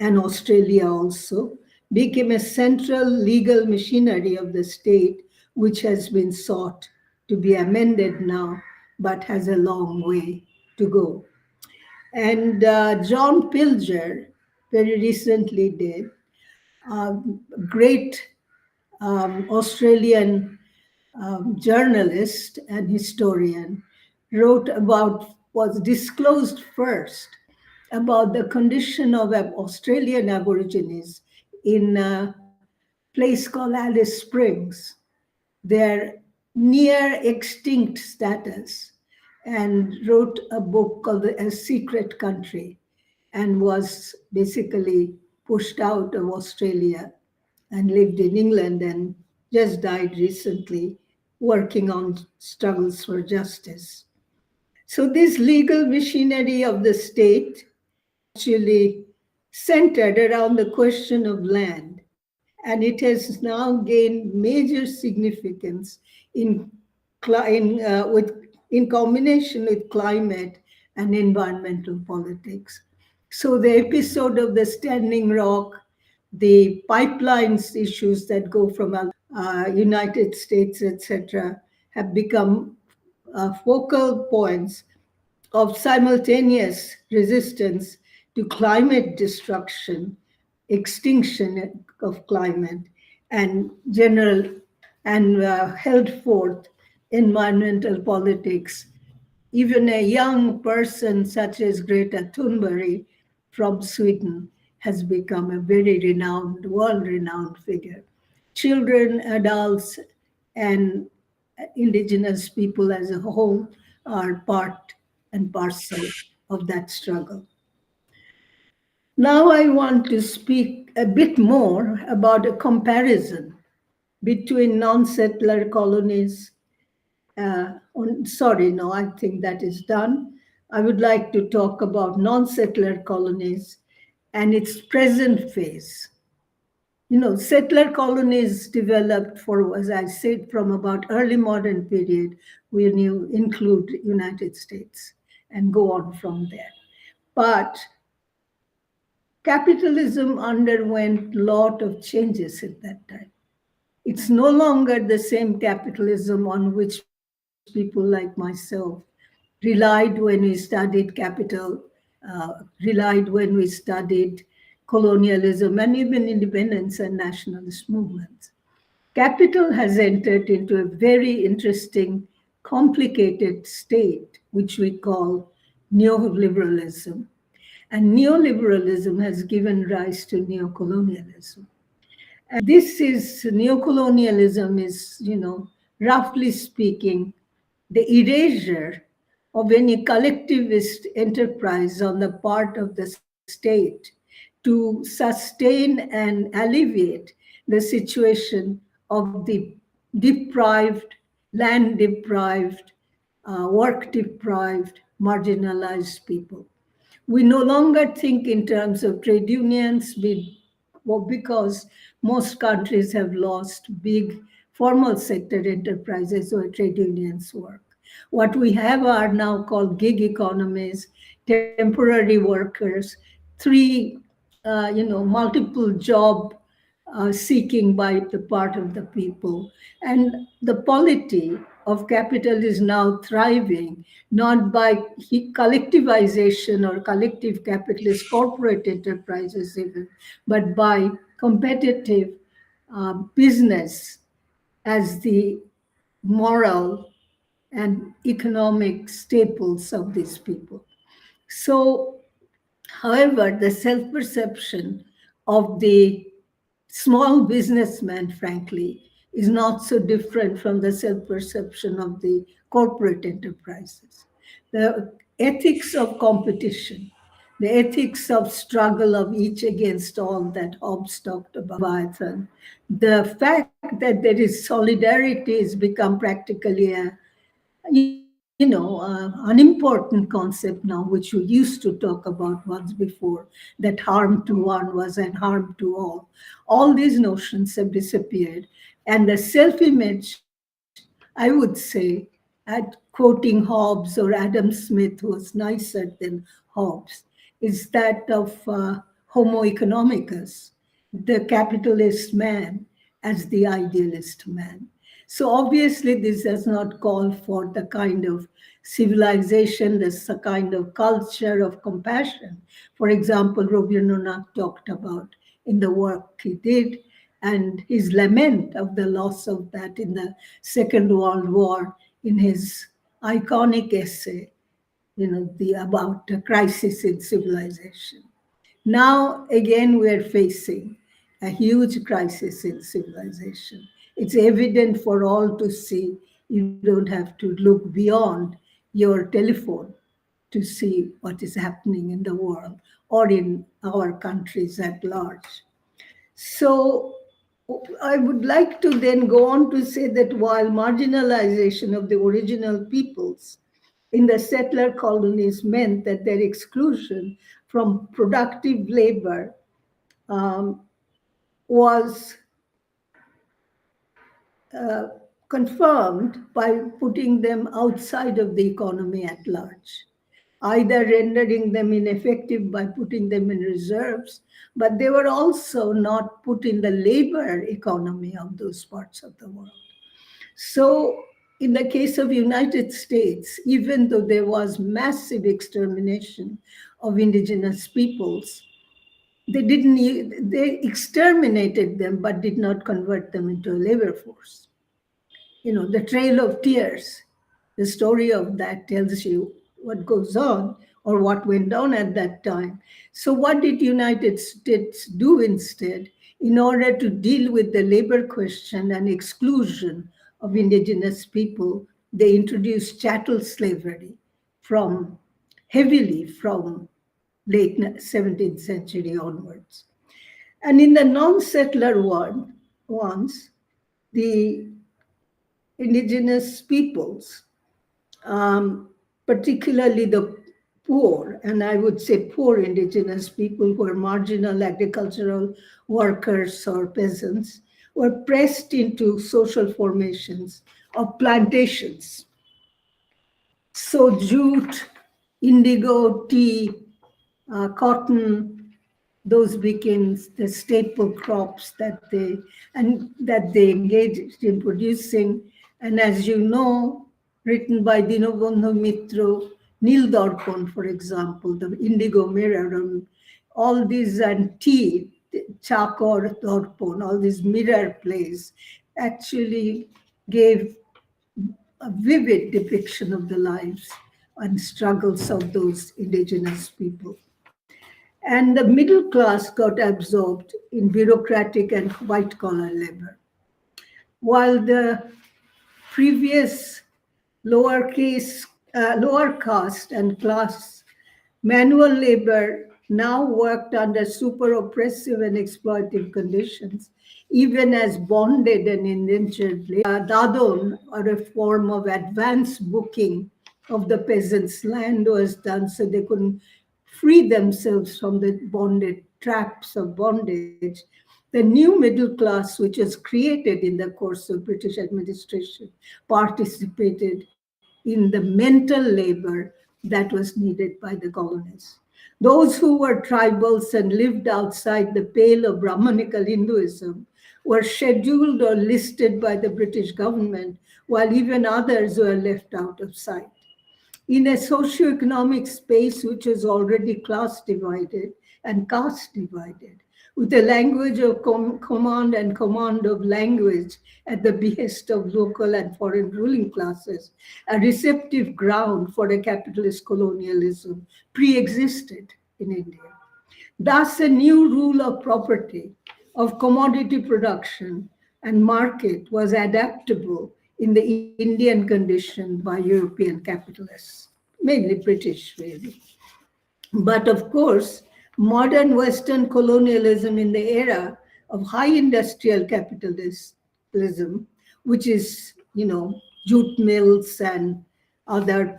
and Australia also, became a central legal machinery of the state, which has been sought to be amended now, but has a long way to go. And John Pilger very recently did, great Australian journalist and historian, wrote about, was disclosed first, about the condition of Australian Aborigines in a place called Alice Springs, their near extinct status, and wrote a book called A Secret Country, and was basically pushed out of Australia and lived in England and just died recently, working on struggles for justice. So this legal machinery of the state actually centered around the question of land, and it has now gained major significance in combination with climate and environmental politics. So the episode of the Standing Rock, the pipelines issues that go from United States, etc., have become focal points of simultaneous resistance to climate destruction, extinction of climate, and general and held forth environmental politics. Even a young person such as Greta Thunberg from Sweden has become a very renowned, world-renowned figure. Children, adults, and indigenous people as a whole are part and parcel of that struggle. Now I want to speak a bit more about a comparison between non-settler colonies. I think that is done. I would like to talk about non-settler colonies and its present phase. Settler colonies developed for, as I said, from about early modern period, when you include United States, and go on from there. But capitalism underwent a lot of changes at that time. It's no longer the same capitalism on which people like myself relied when we studied relied when we studied colonialism and even independence and nationalist movements. Capital has entered into a very interesting, complicated state, which we call neoliberalism. And neoliberalism has given rise to neocolonialism. And neocolonialism is, roughly speaking, the erasure of any collectivist enterprise on the part of the state to sustain and alleviate the situation of the deprived, land deprived, work deprived, marginalized people. We no longer think in terms of trade unions, be Well, because most countries have lost big formal sector enterprises where trade unions work. What we have are now called gig economies, temporary workers, three, multiple job seeking by the part of the people. And the polity of capital is now thriving, not by collectivization or collective capitalist corporate enterprises even, but by competitive business as the moral and economic staples of these people. So, however, the self-perception of the small businessman, frankly, is not so different from the self-perception of the corporate enterprises. The ethics of competition, the ethics of struggle of each against all that Hobbes talked about, the fact that there is solidarity has become practically a unimportant concept now, which we used to talk about once before, that harm to one was an harm to all. All these notions have disappeared. And the self-image, I would say, at quoting Hobbes or Adam Smith, who was nicer than Hobbes, is that of Homo economicus, the capitalist man as the idealist man. So obviously, this does not call for the kind of civilization, this kind of culture of compassion. For example, Rabindranath talked about in the work he did, and his lament of the loss of that in the Second World War in his iconic essay, about a crisis in civilization. Now, again, we're facing a huge crisis in civilization. It's evident for all to see. You don't have to look beyond your telephone to see what is happening in the world or in our countries at large. So I would like to then go on to say that while marginalization of the original peoples in the settler colonies meant that their exclusion from productive labor was confirmed by putting them outside of the economy at large, either rendering them ineffective by putting them in reserves, but they were also not put in the labor economy of those parts of the world. So in the case of United States, even though there was massive extermination of indigenous peoples, they exterminated them, but did not convert them into a labor force. The Trail of Tears, the story of that tells you what goes on or what went down at that time. So what did United States do instead in order to deal with the labor question and exclusion of indigenous people? They introduced chattel slavery heavily from late 17th century onwards. And in the non-settler ones, the indigenous peoples, particularly the poor, and I would say poor indigenous people who are marginal agricultural workers or peasants, were pressed into social formations of plantations. So jute, indigo, tea, cotton, those became the staple crops that they engaged in producing. And as you know, written by Dinobandhu Mitra, Nil Darpan, for example, the indigo mirror, all these, and tea, Chakor Darpan, all these mirror plays actually gave a vivid depiction of the lives and struggles of those indigenous people. And the middle class got absorbed in bureaucratic and white-collar labor. While the previous lower caste and class manual labor now worked under super oppressive and exploitative conditions, even as bonded and indentured labor. Dadon, or a form of advance booking of the peasants' land, was done so they couldn't free themselves from the bonded traps of bondage, the new middle class, which was created in the course of British administration, participated in the mental labor that was needed by the colonists. Those who were tribals and lived outside the pale of Brahmanical Hinduism were scheduled or listed by the British government, while even others were left out of sight. In a socio-economic space which is already class divided and caste divided, with a language of command and command of language at the behest of local and foreign ruling classes, a receptive ground for a capitalist colonialism pre-existed in India. Thus, a new rule of property, of commodity production and market was adaptable in the Indian condition by European capitalists, mainly British, really. But of course, modern Western colonialism in the era of high industrial capitalism, which is, jute mills and other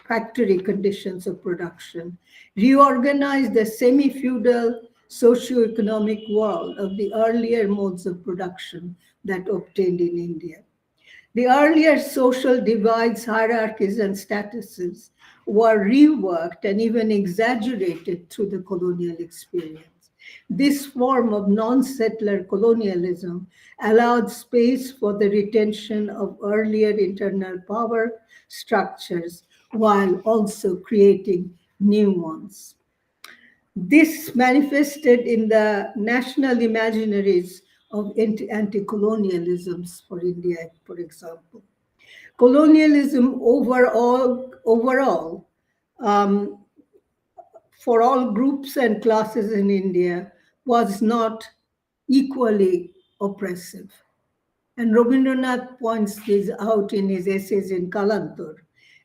factory conditions of production, reorganized the semi-feudal socio-economic world of the earlier modes of production that obtained in India. The earlier social divides, hierarchies, and statuses were reworked and even exaggerated through the colonial experience. This form of non-settler colonialism allowed space for the retention of earlier internal power structures while also creating new ones. This manifested in the national imaginaries of anti-colonialisms for India, for example. Colonialism overall, for all groups and classes in India, was not equally oppressive. And Rabindranath points this out in his essays in Kalantur,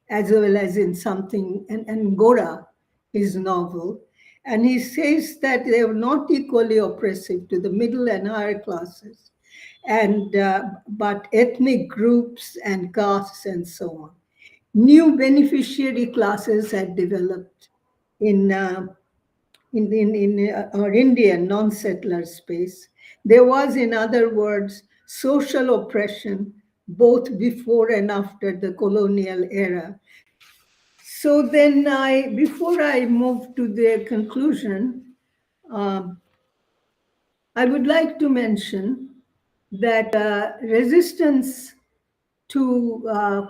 as well as in something, and Gora, his novel. And he says that they were not equally oppressive to the middle and higher classes, but ethnic groups and castes and so on. New beneficiary classes had developed in our Indian non-settler space. There was, in other words, social oppression both before and after the colonial era. So then before I move to the conclusion, I would like to mention that resistance to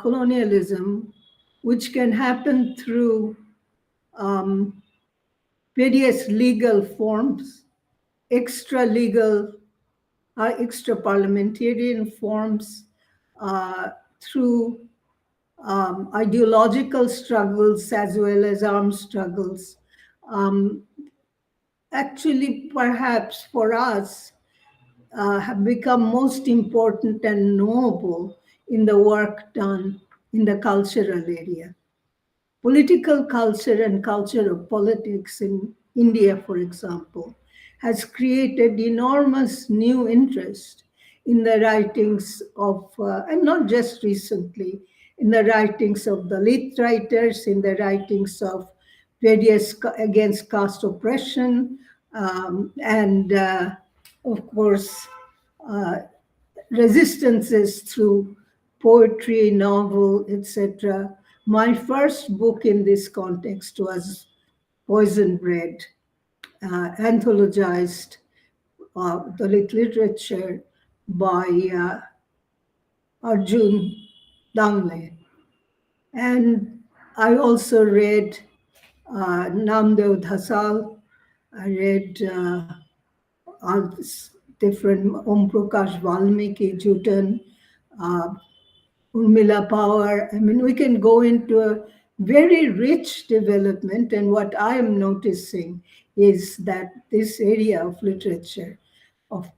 colonialism, which can happen through various legal forms, extra-legal, extra-parliamentarian forms, through ideological struggles as well as armed struggles. Actually, perhaps for us, have become most important and knowable in the work done in the cultural area. Political culture and culture of politics in India, for example, has created enormous new interest in the writings of, and not just recently, in the writings of the Dalit writers, in the writings of various against caste oppression, and of course, resistances through poetry, novel, etc. My first book in this context was Poison Bread, anthologized Dalit literature by Arjun Dangle. And I also read Namdev Dhasal. I read all this different Om Prakash Valmiki, Jutan, Urmila Power. I mean, we can go into a very rich development. And what I am noticing is that this area of literature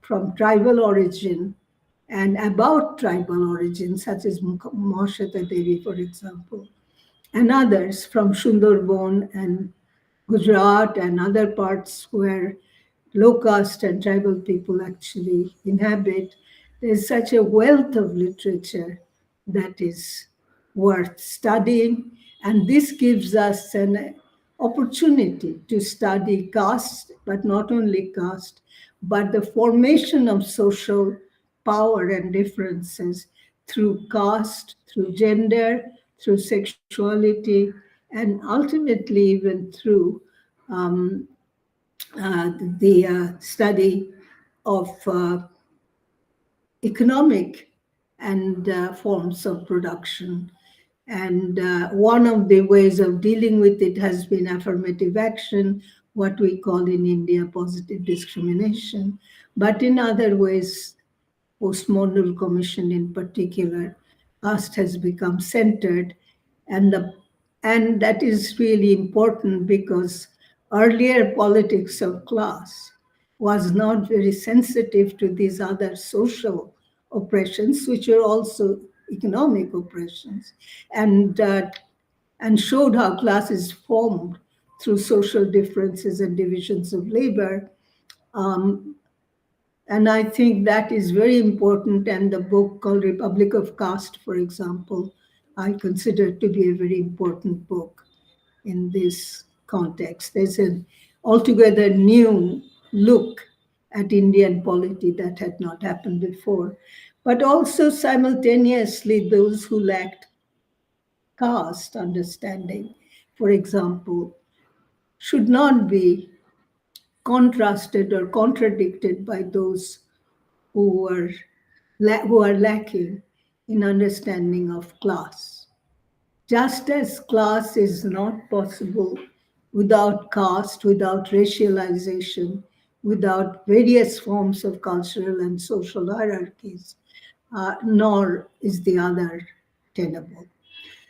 from tribal origin and about tribal origin, such as Mahashata Devi, for example, and others from Sundarban and Gujarat and other parts where low caste and tribal people actually inhabit, there's such a wealth of literature that is worth studying. And this gives us an opportunity to study caste, but not only caste, but the formation of social power and differences through caste, through gender, through sexuality, and ultimately even through um, the study of economic and forms of production. And one of the ways of dealing with it has been affirmative action, what we call in India positive discrimination. But in other ways, postmodal commission in particular, caste has become centered, and the and that is really important because earlier politics of class was not very sensitive to these other social oppressions, which are also economic oppressions, and and showed how class is formed through social differences and divisions of labor. Um, and I think that is very important. And the book called Republic of Caste, for example, I consider to be a very important book in this context. There's an altogether new look at Indian polity that had not happened before. But also simultaneously, those who lacked caste understanding, for example, should not be contrasted or contradicted by those who are lacking in understanding of class. Just as class is not possible without caste, without racialization, without various forms of cultural and social hierarchies, nor is the other tenable.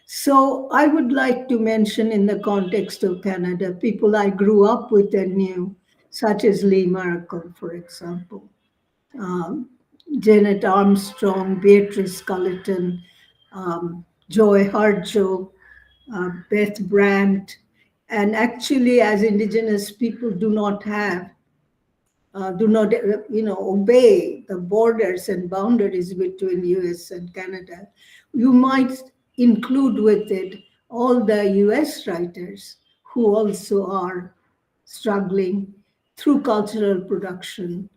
So I would like to mention in the context of Canada, people I grew up with and knew, such as Lee Maracle, for example, um, Janet Armstrong, Beatrice Culleton, Joy Harjo, Beth Brandt. And actually, as Indigenous people do not obey the borders and boundaries between US and Canada, you might include with it all the US writers who also are struggling through cultural production.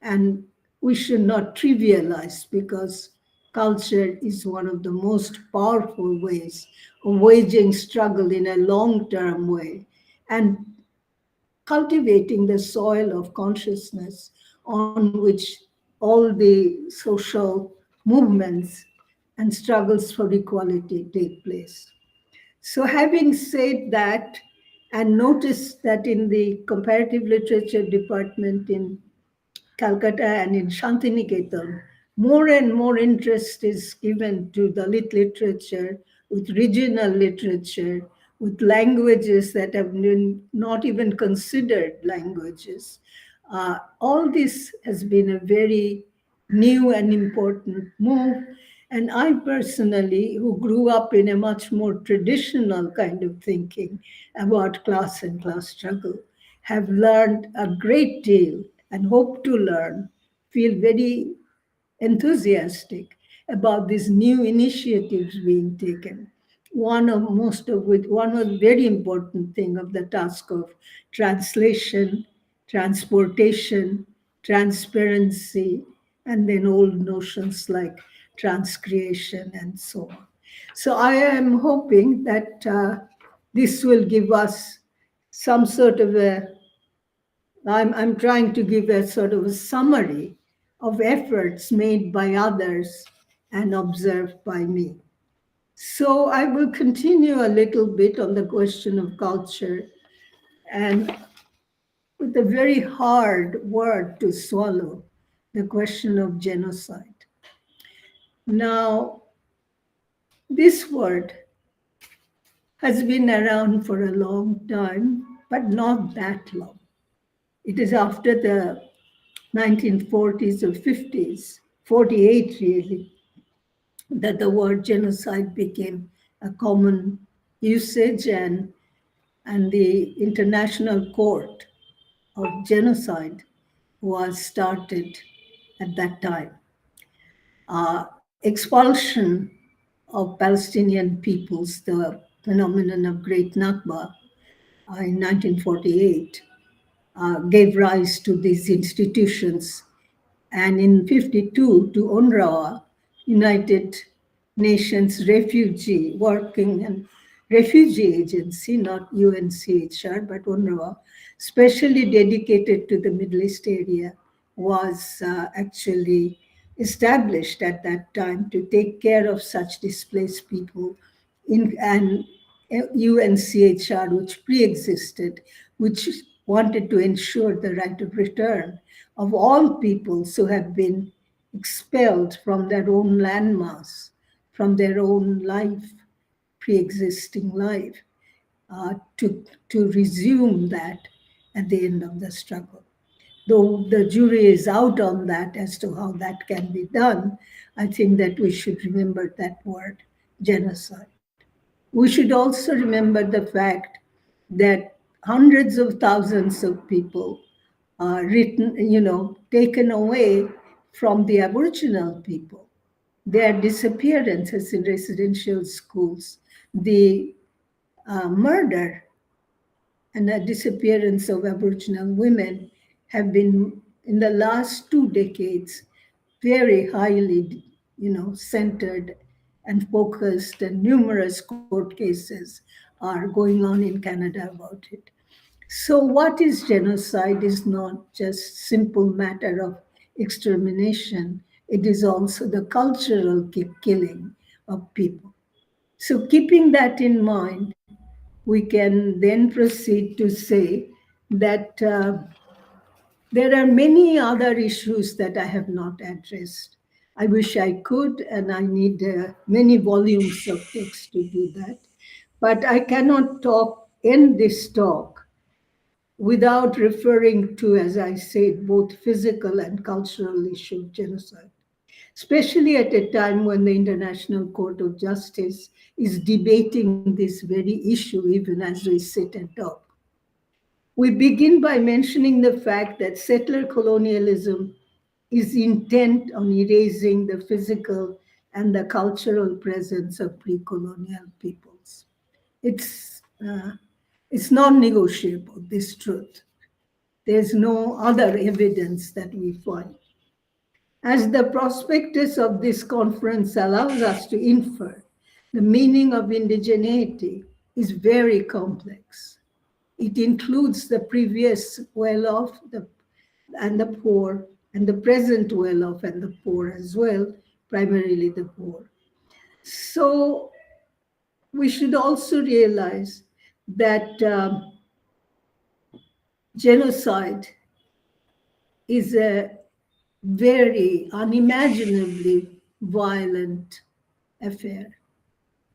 And we should not trivialize, because culture is one of the most powerful ways of waging struggle in a long-term way and cultivating the soil of consciousness on which all the social movements and struggles for equality take place. So, having said that, and noticed that in the comparative literature department in Calcutta and in Shantiniketan, more and more interest is given to Dalit literature, with regional literature, with languages that have been not even considered languages. All this has been a very new and important move. And I personally, who grew up in a much more traditional kind of thinking about class and class struggle, have learned a great deal and hope to learn, feel very enthusiastic about these new initiatives being taken. One was very important thing of the task of translation, transportation, transparency, and then old notions like transcreation and so on. So I am hoping that this will give us some sort of I'm trying to give a sort of a summary of efforts made by others and observed by me. So I will continue a little bit on the question of culture, and with a very hard word to swallow, the question of genocide. Now, this word has been around for a long time, but not that long. It is after the 1940s or 50s, 48 really, that the word genocide became a common usage, and the International Court of Genocide was started at that time. Expulsion of Palestinian peoples, the phenomenon of Great Nakba, in 1948 gave rise to these institutions. And in 52 to UNRWA, United Nations Refugee Working and Refugee Agency, not UNCHR, but UNRWA, specially dedicated to the Middle East area, was actually established at that time to take care of such displaced people in an UNCHR, which pre-existed, which wanted to ensure the right of return of all peoples who have been expelled from their own landmass, from their own life, pre-existing life, to resume that at the end of the struggle. Though the jury is out on that as to how that can be done, I think that we should remember that word, genocide. We should also remember the fact that hundreds of thousands of people are taken away from the Aboriginal people. Their disappearances in residential schools, the murder and the disappearance of Aboriginal women have been, in the last 2 decades, very highly, centered and focused, and numerous court cases are going on in Canada about it. So what is genocide is not just simple matter of extermination. It is also the cultural killing of people. So keeping that in mind, we can then proceed to say that there are many other issues that I have not addressed. I wish I could, and I need many volumes of text to do that. But I cannot end this talk without referring to, as I said, both physical and cultural issue of genocide, especially at a time when the International Court of Justice is debating this very issue even as we sit and talk. We begin by mentioning the fact that settler colonialism is intent on erasing the physical and the cultural presence of pre-colonial peoples. It's non-negotiable, this truth. There's no other evidence that we find. As the prospectus of this conference allows us to infer, the meaning of indigeneity is very complex. It includes the previous well-off and the poor, and the present well-off and the poor as well, primarily the poor. So we should also realize that genocide is a very unimaginably violent affair.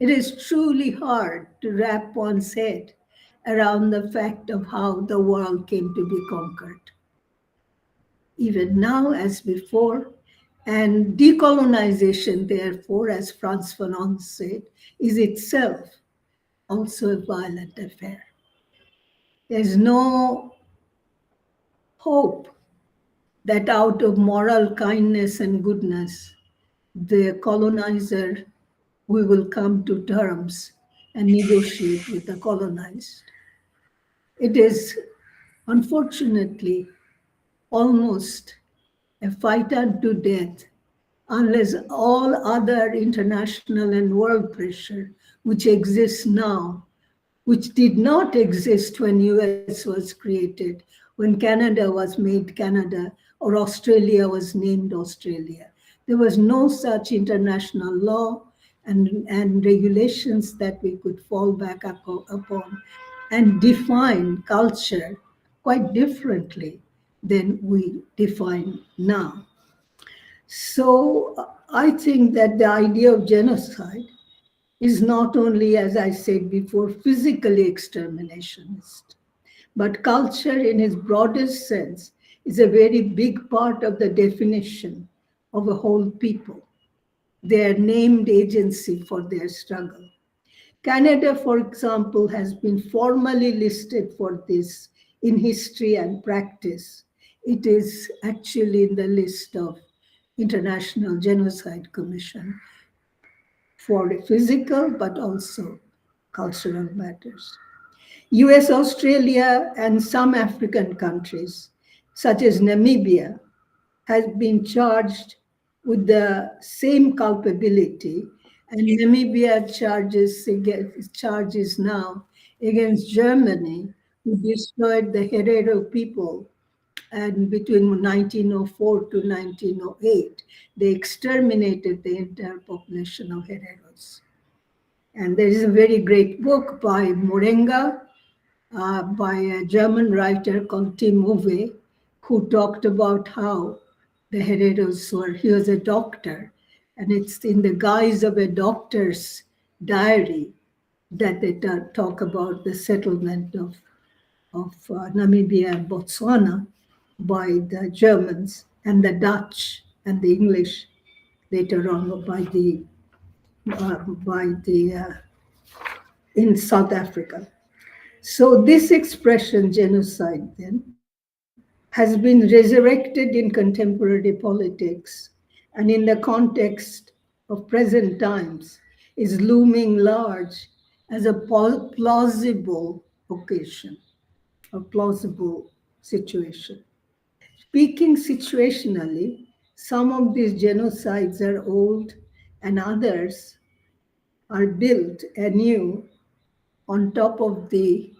It is truly hard to wrap one's head around the fact of how the world came to be conquered. Even now, as before, and decolonization, therefore, as Frantz Fanon said, is itself also a violent affair. There's no hope that out of moral kindness and goodness, the colonizer, we will come to terms and negotiate with the colonized. It is, unfortunately, almost a fight unto death, unless all other international and world pressure, which exists now, which did not exist when US was created, when Canada was made Canada, or Australia was named Australia. There was no such international law and regulations that we could fall back upon and define culture quite differently than we define now. So I think that the idea of genocide is not only, as I said before, physically exterminationist, but culture in its broadest sense is a very big part of the definition of a whole people, their named agency for their struggle. Canada, for example, has been formally listed for this in history and practice. It is actually in the list of International Genocide Commission for physical but also cultural matters. US, Australia, and some African countries, such as Namibia, has been charged with the same culpability, and Namibia charges now against Germany, who destroyed the Herero people. And between 1904 to 1908, they exterminated the entire population of Hereros. And there is a very great book by Morenga, by a German writer called Tim Uwe, who talked about how the Hereros he was a doctor, and it's in the guise of a doctor's diary that they talk about the settlement of Namibia and Botswana by the Germans and the Dutch and the English later on in South Africa. So this expression, genocide, then, has been resurrected in contemporary politics and in the context of present times is looming large as a plausible occasion, a plausible situation. Speaking situationally, some of these genocides are old and others are built anew on top of the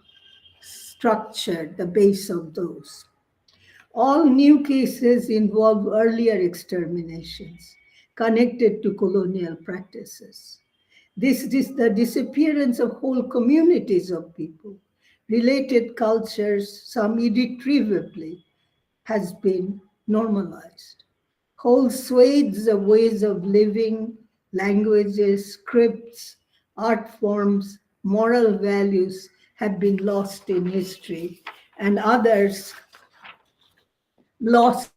structure, the base of those. All new cases involve earlier exterminations connected to colonial practices. This is the disappearance of whole communities of people, related cultures, some irretrievably, has been normalized. Whole swathes of ways of living, languages, scripts, art forms, moral values have been lost in history, and others lost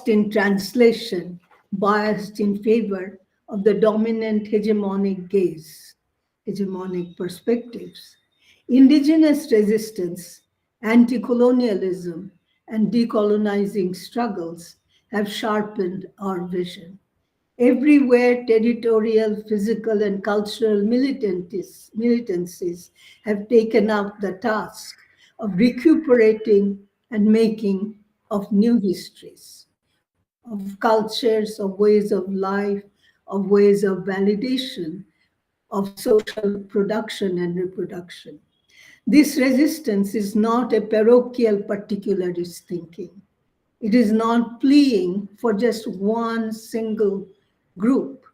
in translation, biased in favor of the dominant hegemonic gaze, hegemonic perspectives. Indigenous resistance, anti colonialism, and decolonizing struggles have sharpened our vision. Everywhere, territorial, physical, and cultural militancies have taken up the task of recuperating and making of new histories, of cultures, of ways of life, of ways of validation, of social production and reproduction. This resistance is not a parochial particularist thinking. It is not pleading for just one single group,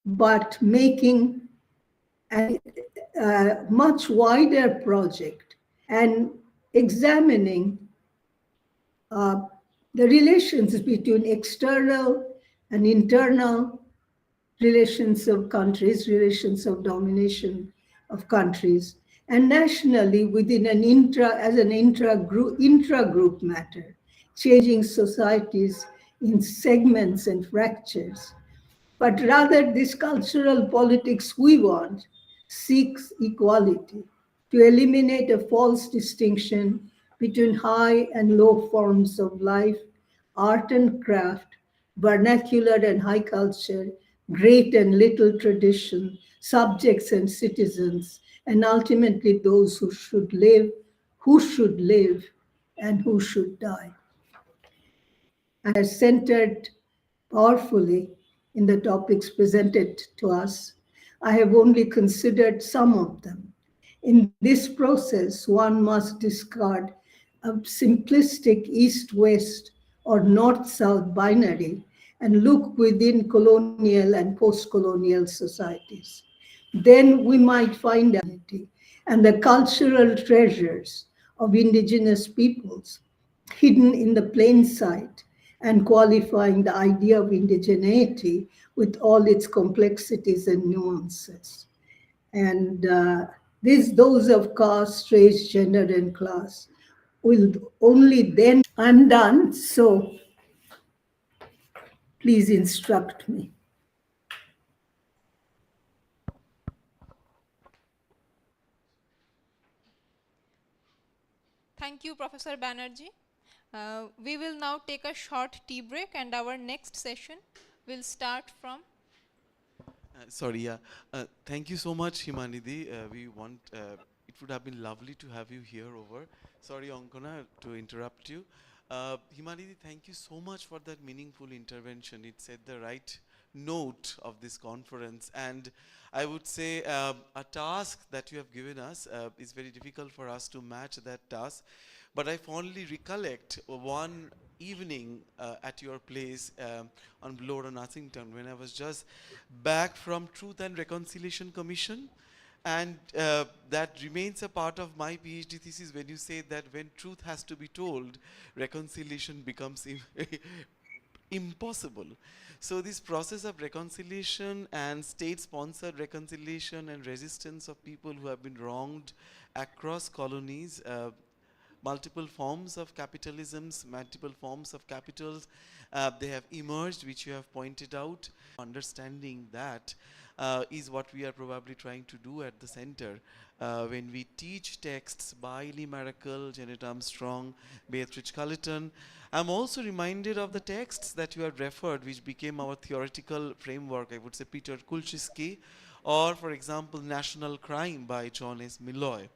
but making a much wider project and examining the relations between external and internal relations of countries, relations of domination of countries, and nationally within an intra-group matter, changing societies in segments and fractures. But rather, this cultural politics we want seeks equality to eliminate a false distinction between high and low forms of life, art and craft, vernacular and high culture, great and little tradition, subjects and citizens, and ultimately those who should live, and who should die. And are centered powerfully in the topics presented to us. I have only considered some of them. In this process, one must discard a simplistic east-west or north-south binary and look within colonial and post-colonial societies. Then we might find identity and the cultural treasures of indigenous peoples hidden in the plain sight and qualifying the idea of indigeneity with all its complexities and nuances. And those of caste, race, gender, and class will only then. I'm done, so please instruct me. Thank you, Professor Banerjee. We will now take a short tea break, and our next session will start from. Thank you so much, Himanidhi. We want it would have been lovely to have you here over. Sorry, Ankana, to interrupt you. Himanidhi, thank you so much for that meaningful intervention. It set the right note of this conference, and I would say a task that you have given us is very difficult for us to match that task, but I fondly recollect one evening at your place on Bloor and Nothington when I was just back from Truth and Reconciliation Commission, and that remains a part of my PhD thesis when you say that when truth has to be told, reconciliation becomes impossible. So this process of reconciliation and state-sponsored reconciliation and resistance of people who have been wronged across colonies, multiple forms of capitalisms, multiple forms of capitals, they have emerged, which you have pointed out. Understanding that is what we are probably trying to do at the center when we teach texts by Lee Maracle, Janet Armstrong, Beatrice Culleton. I'm also reminded of the texts that you have referred, which became our theoretical framework, I would say Peter Kulczycki, or for example, National Crime by John S. Milloy,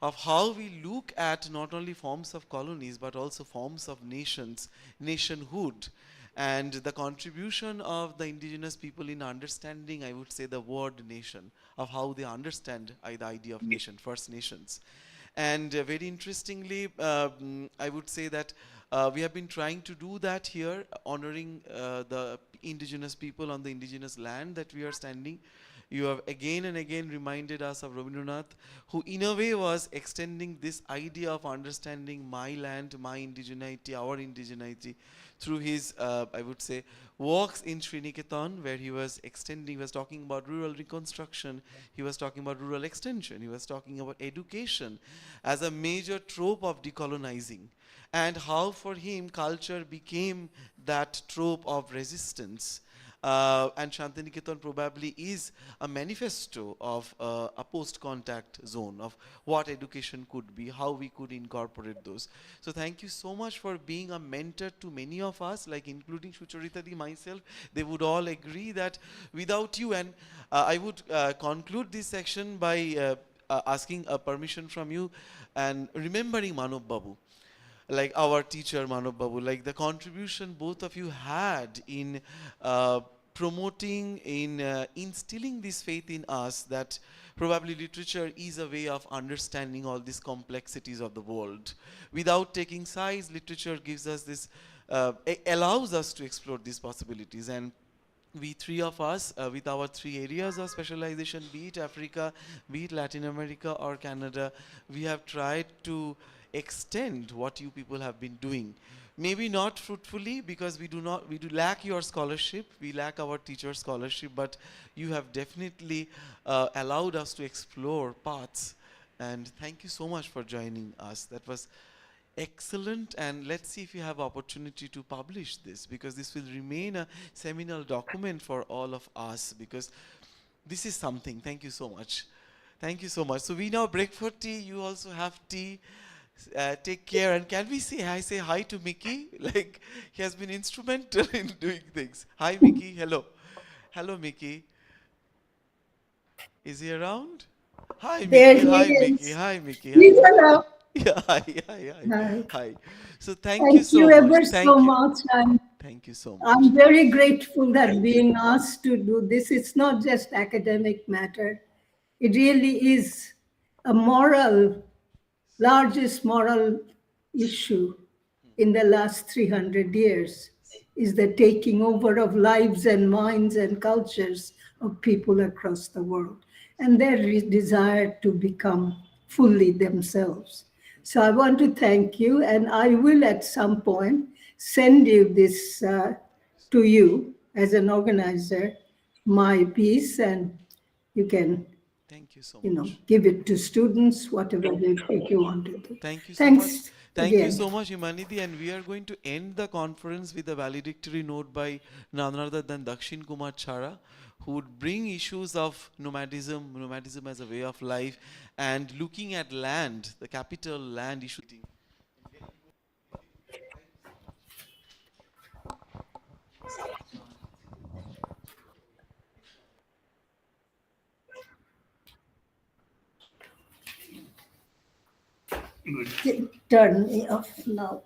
of how we look at not only forms of colonies but also forms of nations, nationhood, and the contribution of the indigenous people in understanding, I would say, the word nation, of how they understand the idea of nation, First Nations. And very interestingly, I would say that we have been trying to do that here, honoring the indigenous people on the indigenous land that we are standing. You have again and again reminded us of Rabindranath, who in a way was extending this idea of understanding my land, my indigeneity, our indigeneity, through his, I would say, walks in Sriniketan, where he was extending, he was talking about rural reconstruction, he was talking about rural extension, he was talking about education as a major trope of decolonizing, and how for him culture became that trope of resistance. And Shantiniketan probably is a manifesto of a post-contact zone of what education could be, how we could incorporate those. So thank you so much for being a mentor to many of us, like including Sucharitadi, myself. They would all agree that without you, and I would conclude this section by asking a permission from you and remembering Manav Babu, like our teacher Manav Babu, like the contribution both of you had in promoting, in instilling this faith in us that probably literature is a way of understanding all these complexities of the world. Without taking sides, literature gives us this, allows us to explore these possibilities. And we three of us, with our three areas of specialization, be it Africa, be it Latin America or Canada, we have tried to extend what you people have been doing. Maybe not fruitfully, because we do lack your scholarship, we lack our teacher scholarship, but you have definitely allowed us to explore paths. And thank you so much for joining us. That was excellent, and let's see if you have opportunity to publish this, because this will remain a seminal document for all of us, because this is something. Thank you so much. Thank you so much. So we now break for tea. You also have tea. Take care, and can we say hi to Mickey? Like, he has been instrumental in doing things. Hi Mickey, hello. Hello Mickey. Is he around? Hi There Mickey, he hi Mickey, is. hi Mickey. Please Hi. allow. Yeah, hi. Hi. Hi. So thank you Thank you so much. ever Thank so you. much. Thank you so much. I'm very grateful that being asked to do this. It's not just academic matter. It really is a largest moral issue in the last 300 years, is the taking over of lives and minds and cultures of people across the world, and their desire to become fully themselves. So I want to thank you, and I will at some point send you this to you as an organizer, my piece, and you can, Thank you so much. give it to students, whatever you think you want to do. Thank you so much. Thanks Thank you again. so much, Himanidhi. And we are going to end the conference with a valedictory note by none other than Dakshin Kumar Chara, who would bring issues of nomadism as a way of life, and looking at land, the capital land issue. Good. Turn me off now.